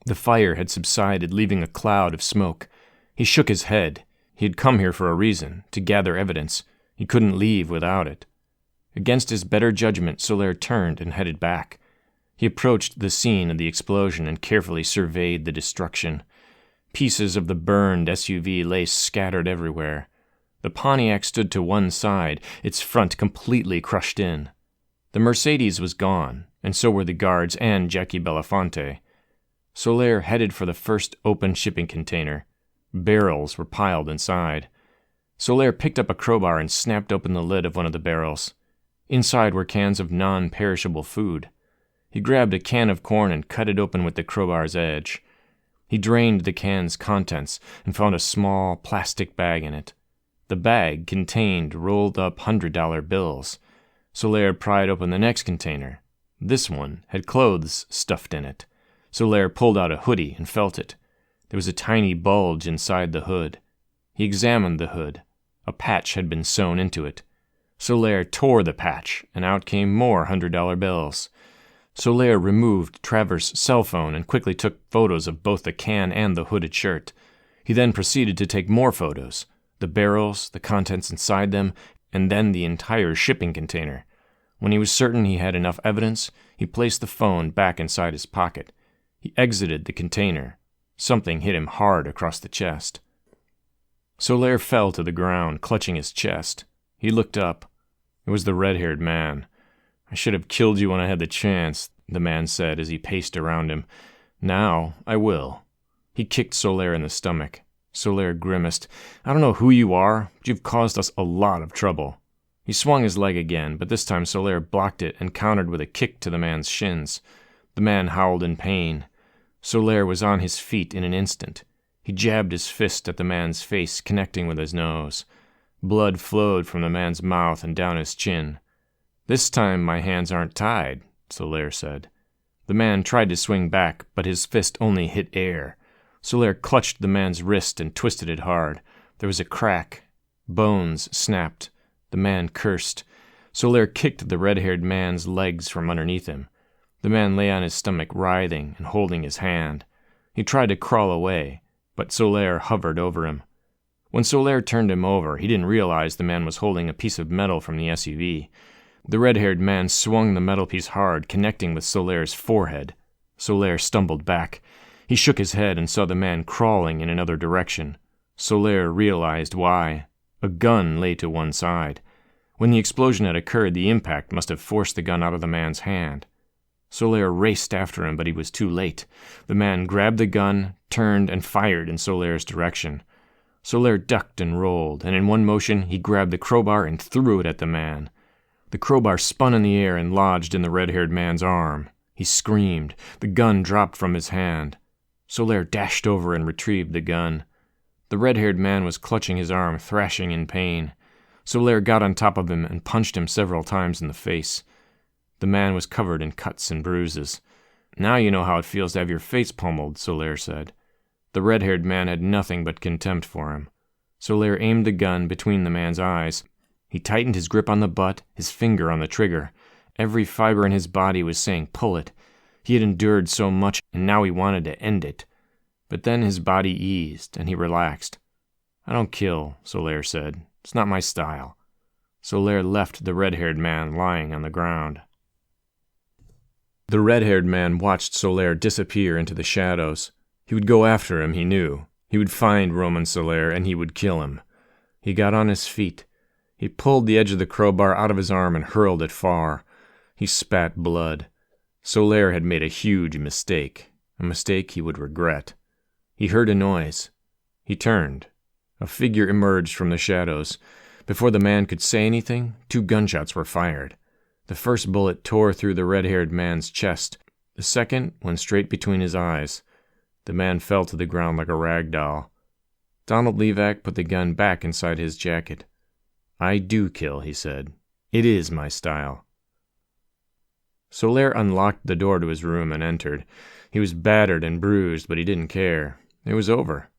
Speaker 1: The fire had subsided, leaving a cloud of smoke. He shook his head. He had come here for a reason, to gather evidence. He couldn't leave without it. Against his better judgment, Solaire turned and headed back. He approached the scene of the explosion and carefully surveyed the destruction. Pieces of the burned SUV lay scattered everywhere. The Pontiac stood to one side, its front completely crushed in. The Mercedes was gone, and so were the guards and Jackie Belafonte. Solaire headed for the first open shipping container. Barrels were piled inside. Solaire picked up a crowbar and snapped open the lid of one of the barrels. Inside were cans of non-perishable food. He grabbed a can of corn and cut it open with the crowbar's edge. He drained the can's contents and found a small plastic bag in it. The bag contained rolled-up $100 bills. Solaire pried open the next container. This one had clothes stuffed in it. Solaire pulled out a hoodie and felt it. There was a tiny bulge inside the hood. He examined the hood. A patch had been sewn into it. Solaire tore the patch, and out came more $100 bills. Solaire removed Travers' cell phone and quickly took photos of both the can and the hooded shirt. He then proceeded to take more photos, the barrels, the contents inside them, and then the entire shipping container. When he was certain he had enough evidence, he placed the phone back inside his pocket. He exited the container. Something hit him hard across the chest. Solaire fell to the ground, clutching his chest. He looked up. It was the red-haired man. "I should have killed you when I had the chance," the man said as he paced around him. "Now, I will." He kicked Solaire in the stomach. Solaire grimaced. "I don't know who you are, but you've caused us a lot of trouble." He swung his leg again, but this time Solaire blocked it and countered with a kick to the man's shins. The man howled in pain. Solaire was on his feet in an instant. He jabbed his fist at the man's face, connecting with his nose. Blood flowed from the man's mouth and down his chin. "This time my hands aren't tied," Solaire said. The man tried to swing back, but his fist only hit air. Solaire clutched the man's wrist and twisted it hard. There was a crack. Bones snapped. The man cursed. Solaire kicked the red-haired man's legs from underneath him. The man lay on his stomach, writhing and holding his hand. He tried to crawl away, but Solaire hovered over him. When Solaire turned him over, he didn't realize the man was holding a piece of metal from the SUV. The red-haired man swung the metal piece hard, connecting with Solaire's forehead. Solaire stumbled back. He shook his head and saw the man crawling in another direction. Solaire realized why. A gun lay to one side. When the explosion had occurred, the impact must have forced the gun out of the man's hand. Solaire raced after him, but he was too late. The man grabbed the gun, turned, and fired in Solaire's direction. Solaire ducked and rolled, and in one motion he grabbed the crowbar and threw it at the man. The crowbar spun in the air and lodged in the red-haired man's arm. He screamed. The gun dropped from his hand. Solaire dashed over and retrieved the gun. The red-haired man was clutching his arm, thrashing in pain. Solaire got on top of him and punched him several times in the face. The man was covered in cuts and bruises. "Now you know how it feels to have your face pummeled," Solaire said. The red-haired man had nothing but contempt for him. Solaire aimed the gun between the man's eyes. He tightened his grip on the butt, his finger on the trigger. Every fiber in his body was saying, "Pull it." He had endured so much, and now he wanted to end it. But then his body eased, and he relaxed. "I don't kill," Solaire said. "It's not my style." Solaire left the red-haired man lying on the ground. The red-haired man watched Solaire disappear into the shadows. He would go after him, he knew. He would find Roman Solaire, and he would kill him. He got on his feet. He pulled the edge of the crowbar out of his arm and hurled it far. He spat blood. Solaire had made a huge mistake, a mistake he would regret. He heard a noise. He turned. A figure emerged from the shadows. Before the man could say anything, 2 gunshots were fired. The first bullet tore through the red-haired man's chest. The second went straight between his eyes. The man fell to the ground like a rag doll. Donald Levac put the gun back inside his jacket. "I do kill," he said. "It is my style." Solaire unlocked the door to his room and entered. He was battered and bruised, but he didn't care. It was over.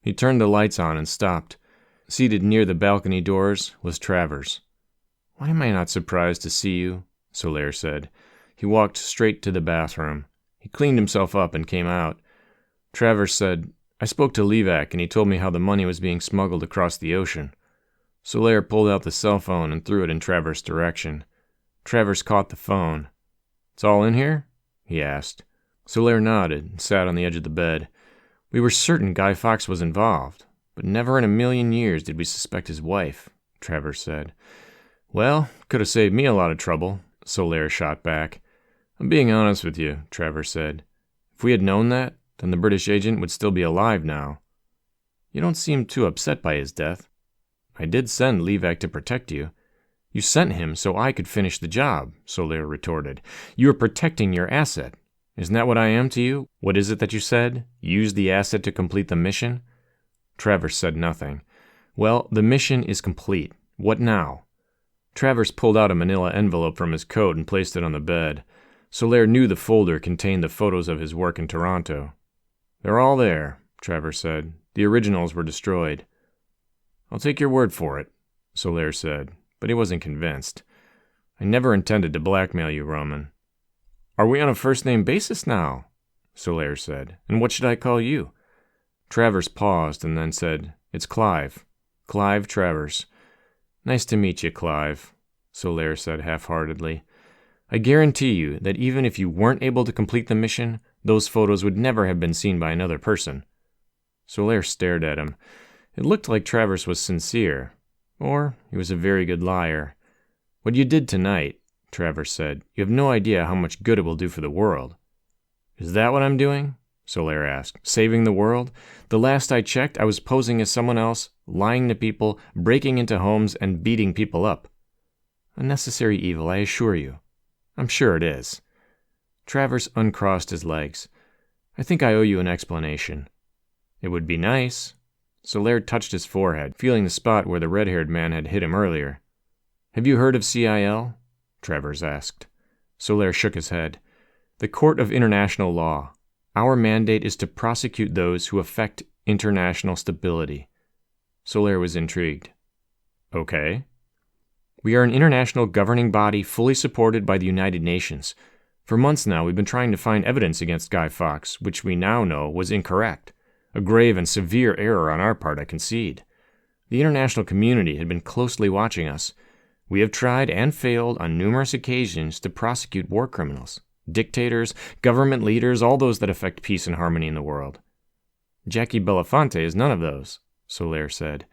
Speaker 1: He turned the lights on and stopped. Seated near the balcony doors was Travers. "Why am I not surprised to see you?" Solaire said. He walked straight to the bathroom. He cleaned himself up and came out. Travers said, "I spoke to Levac, and he told me how the money was being smuggled across the ocean." Solaire pulled out the cell phone and threw it in Travers' direction. Travers caught the phone. "It's all in here?" he asked. Solaire nodded and sat on the edge of the bed. "We were certain Guy Fawkes was involved, but never in a million years did we suspect his wife," Travers said. "Well, could have saved me a lot of trouble," Solaire shot back. "I'm being honest with you," Travers said. "If If we had known that, then the British agent would still be alive now. You don't seem too upset by his death. I did send Levac to protect you. You sent him so I could finish the job, Solaire retorted. You are protecting your asset. Isn't that what I am to you? What is it that you said? Use the asset to complete the mission? Travers said nothing. Well, the mission is complete. What now? Travers pulled out a manila envelope from his coat and placed it on the bed. Solaire knew the folder contained the photos of his work in Toronto. They're all there, Travers said. The originals were destroyed. I'll take your word for it, Solaire said, but he wasn't convinced. I never intended to blackmail you, Roman. Are we on a first-name basis now? Solaire said. And what should I call you? Travers paused and then said, It's Clive. Clive Travers. Nice to meet you, Clive, Solaire said half-heartedly. I guarantee you that even if you weren't able to complete the mission, those photos would never have been seen by another person. Solaire stared at him. It looked like Travers was sincere, or he was a very good liar. What you did tonight, Travers said, you have no idea how much good it will do for the world. Is that what I'm doing? Solaire asked. Saving the world? The last I checked, I was posing as someone else, lying to people, breaking into homes, and beating people up. A necessary evil, I assure you. I'm sure it is. Travers uncrossed his legs. I think I owe you an explanation. It would be nice. Solaire touched his forehead, feeling the spot where the red-haired man had hit him earlier. Have you heard of CIL? Travers asked. Solaire shook his head. The Court of International Law. Our mandate is to prosecute those who affect international stability. Solaire was intrigued. Okay. We are an international governing body fully supported by the United Nations. For months now, we've been trying to find evidence against Guy Fawkes, which we now know was incorrect. A grave and severe error on our part, I concede. The international community had been closely watching us. We have tried and failed on numerous occasions to prosecute war criminals, dictators, government leaders, all those that affect peace and harmony in the world. Jackie Belafonte is none of those, Solaire said.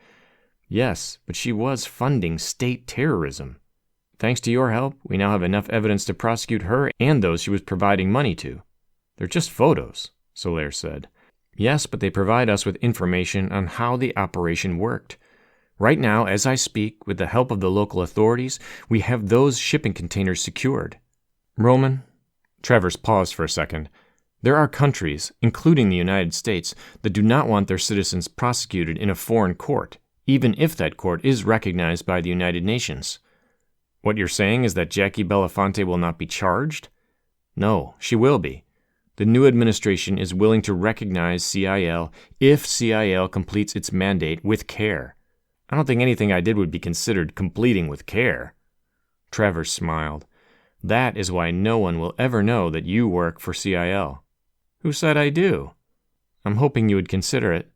Speaker 1: Yes, but she was funding state terrorism. Thanks to your help, we now have enough evidence to prosecute her and those she was providing money to. They're just photos, Solaire said. Yes, but they provide us with information on how the operation worked. Right now, as I speak, with the help of the local authorities, we have those shipping containers secured. Roman, Travers paused for a second. There are countries, including the United States, that do not want their citizens prosecuted in a foreign court, even if that court is recognized by the United Nations. What you're saying is that Jackie Belafonte will not be charged? No, she will be. The new administration is willing to recognize CIL if CIL completes its mandate with care. I don't think anything I did would be considered completing with care. Travers smiled. That is why no one will ever know that you work for CIL. Who said I do? I'm hoping you would consider it.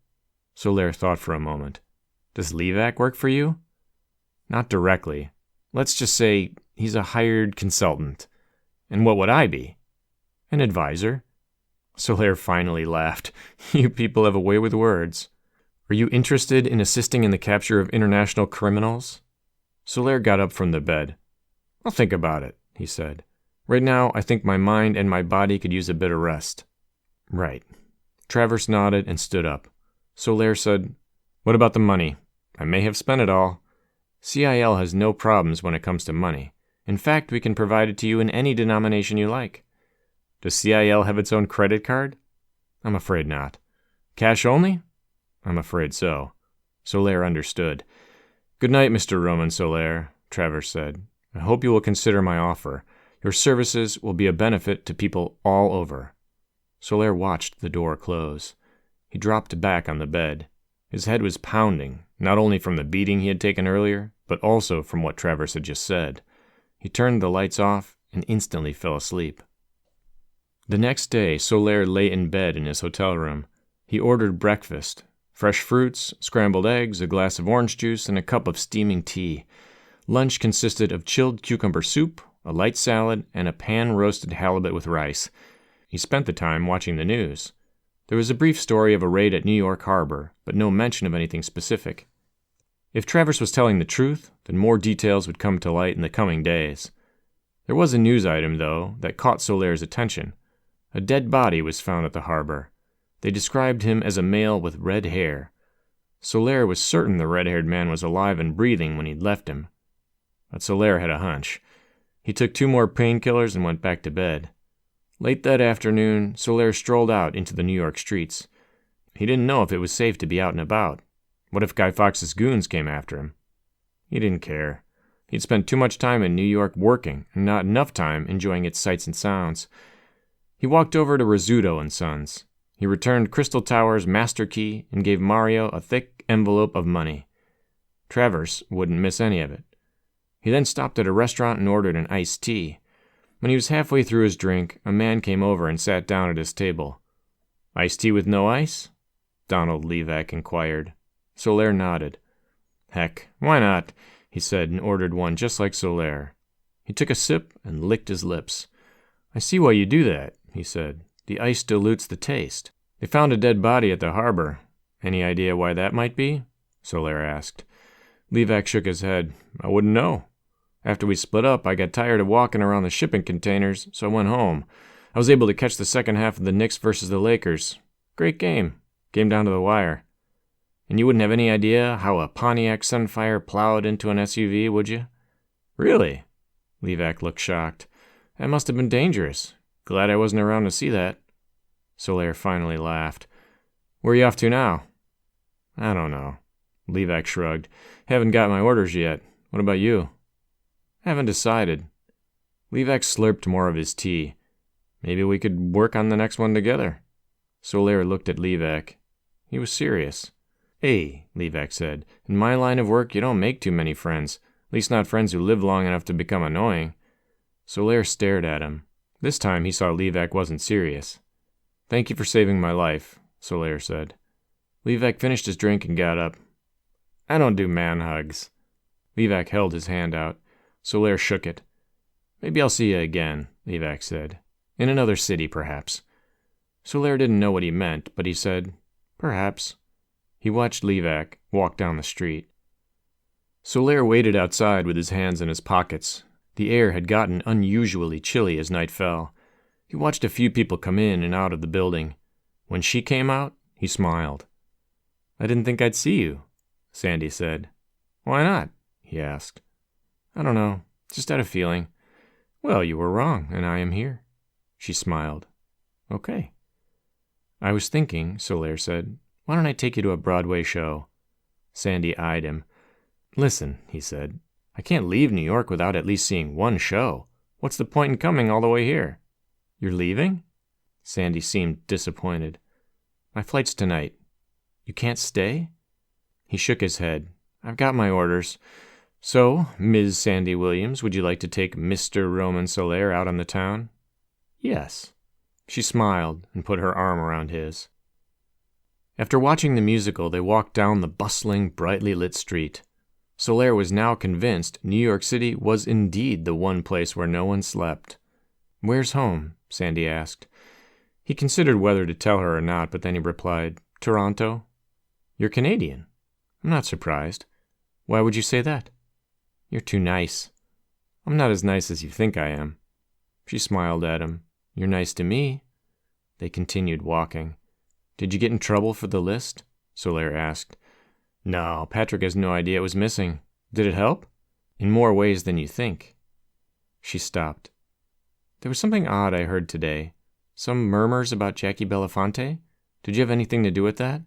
Speaker 1: Solaire thought for a moment. Does Levac work for you? Not directly. Let's just say he's a hired consultant. And what would I be? An advisor. Solaire finally laughed. You people have a way with words. Are you interested in assisting in the capture of international criminals? Solaire got up from the bed. I'll think about it, he said. Right now, I think my mind and my body could use a bit of rest. Right. Travers nodded and stood up. Solaire said, What about the money? I may have spent it all. CIL has no problems when it comes to money. In fact, we can provide it to you in any denomination you like. Does CIL have its own credit card? I'm afraid not. Cash only? I'm afraid so. Solaire understood. Good night, Mr. Roman Solaire, Travers said. I hope you will consider my offer. Your services will be a benefit to people all over. Solaire watched the door close. He dropped back on the bed. His head was pounding, not only from the beating he had taken earlier, but also from what Travers had just said. He turned the lights off and instantly fell asleep. The next day, Solaire lay in bed in his hotel room. He ordered breakfast, fresh fruits, scrambled eggs, a glass of orange juice, and a cup of steaming tea. Lunch consisted of chilled cucumber soup, a light salad, and a pan-roasted halibut with rice. He spent the time watching the news. There was a brief story of a raid at New York Harbor, but no mention of anything specific. If Travers was telling the truth, then more details would come to light in the coming days. There was a news item, though, that caught Solaire's attention. A dead body was found at the harbor. They described him as a male with red hair. Solaire was certain the red-haired man was alive and breathing when he'd left him. But Solaire had a hunch. He took 2 more painkillers and went back to bed. Late that afternoon, Solaire strolled out into the New York streets. He didn't know if it was safe to be out and about. What if Guy Fawkes' goons came after him? He didn't care. He'd spent too much time in New York working, and not enough time enjoying its sights and sounds. He walked over to Rizzuto and Sons. He returned Crystal Tower's master key and gave Mario a thick envelope of money. Travers wouldn't miss any of it. He then stopped at a restaurant and ordered an iced tea. When he was halfway through his drink, a man came over and sat down at his table. "Iced tea with no ice?" Donald Levac inquired. Solaire nodded. "Heck, why not?" he said, and ordered one just like Solaire. He took a sip and licked his lips. "I see why you do that," he said. "The ice dilutes the taste." "They found a dead body at the harbor. Any idea why that might be?" Solaire asked. Levac shook his head. "I wouldn't know. After we split up, I got tired of walking around the shipping containers, so I went home. I was able to catch the second half of the Knicks versus the Lakers. Great game. Came down to the wire. And you wouldn't have any idea how a Pontiac Sunfire plowed into an SUV, would you?" "Really?" Levac looked shocked. "That must have been dangerous. Glad I wasn't around to see that." Solaire finally laughed. "Where are you off to now?" "I don't know." Levac shrugged. "Haven't got my orders yet. What about you?" "Haven't decided." Levac slurped more of his tea. "Maybe we could work on the next one together." Solaire looked at Levac. He was serious. "Hey," Levac said, "in my line of work you don't make too many friends, at least not friends who live long enough to become annoying." Solaire stared at him. This time he saw Levac wasn't serious. "Thank you for saving my life," Solaire said. Levac finished his drink and got up. "I don't do man hugs." Levac held his hand out. Solaire shook it. "Maybe I'll see you again," Levac said. "In another city, perhaps." Solaire didn't know what he meant, but he said, "Perhaps." He watched Levac walk down the street. Solaire waited outside with his hands in his pockets. The air had gotten unusually chilly as night fell. He watched a few people come in and out of the building. When she came out, he smiled. "I didn't think I'd see you," Sandy said. "Why not?" he asked. "I don't know. Just had a feeling." "Well, you were wrong, and I am here." She smiled. "Okay." "I was thinking," Solaire said, "why don't I take you to a Broadway show?" Sandy eyed him. "Listen," he said, "I can't leave New York without at least seeing one show. What's the point in coming all the way here?" "You're leaving?" Sandy seemed disappointed. "My flight's tonight." "You can't stay?" He shook his head. "I've got my orders. So, Ms. Sandy Williams, would you like to take Mr. Roman Solaire out on the town?" "Yes." She smiled and put her arm around his. After watching the musical, they walked down the bustling, brightly lit street. Solaire was now convinced New York City was indeed the one place where no one slept. "Where's home?" Sandy asked. He considered whether to tell her or not, but then he replied, "Toronto." "You're Canadian." "I'm not surprised." "Why would you say that?" "You're too nice." "I'm not as nice as you think I am." She smiled at him. "You're nice to me." They continued walking. "Did you get in trouble for the list?" Solaire asked. "No, Patrick has no idea it was missing. Did it help?" "In more ways than you think." She stopped. "There was something odd I heard today. Some murmurs about Jackie Belafonte. Did you have anything to do with that?"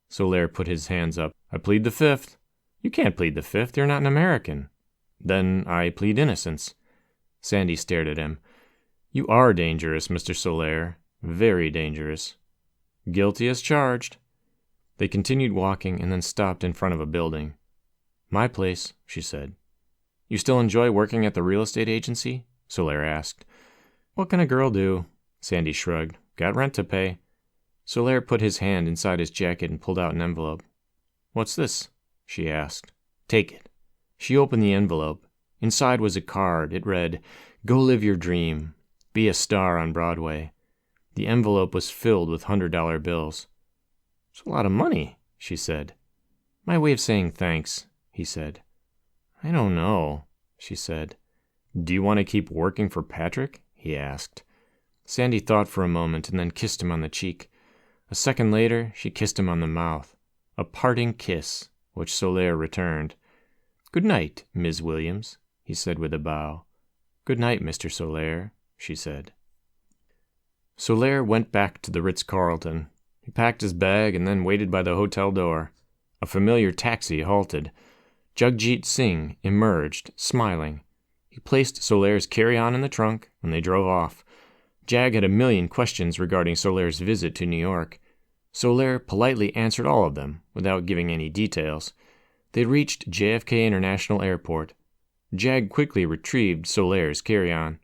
Speaker 1: Solaire put his hands up. "I plead the fifth." "You can't plead the fifth. You're not an American." "Then I plead innocence." Sandy stared at him. "You are dangerous, Mr. Solaire. Very dangerous." "Guilty as charged." They continued walking and then stopped in front of a building. "My place," she said. "You still enjoy working at the real estate agency?" Solaire asked. "What can a girl do?" Sandy shrugged. "Got rent to pay." Solaire put his hand inside his jacket and pulled out an envelope. "What's this?" she asked. "Take it." She opened the envelope. Inside was a card. It read, "Go live your dream. Be a star on Broadway." The envelope was filled with $100 bills. "It's a lot of money," she said. "My way of saying thanks," he said. "I don't know," she said. "Do you want to keep working for Patrick?" he asked. Sandy thought for a moment and then kissed him on the cheek. A second later, she kissed him on the mouth. A parting kiss, which Solaire returned. "Good night, Ms. Williams," he said with a bow. "Good night, Mr. Solaire," she said. Solaire went back to the Ritz-Carlton. He packed his bag and then waited by the hotel door. A familiar taxi halted. Jagjit Singh emerged, smiling. He placed Solaire's carry-on in the trunk, and they drove off. Jag had a million questions regarding Solaire's visit to New York. Solaire politely answered all of them, without giving any details. They reached JFK International Airport. Jag quickly retrieved Solaire's carry-on.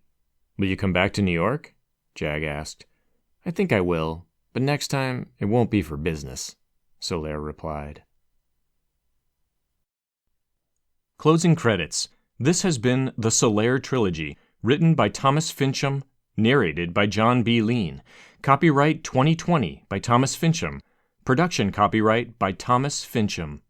Speaker 1: "Will you come back to New York?" Jag asked. "I think I will, but next time it won't be for business," Solaire replied. Closing credits. This has been the Solaire Trilogy, written by Thomas Fincham, narrated by John B. Lean. Copyright 2020 by Thomas Fincham. Production copyright by Thomas Fincham.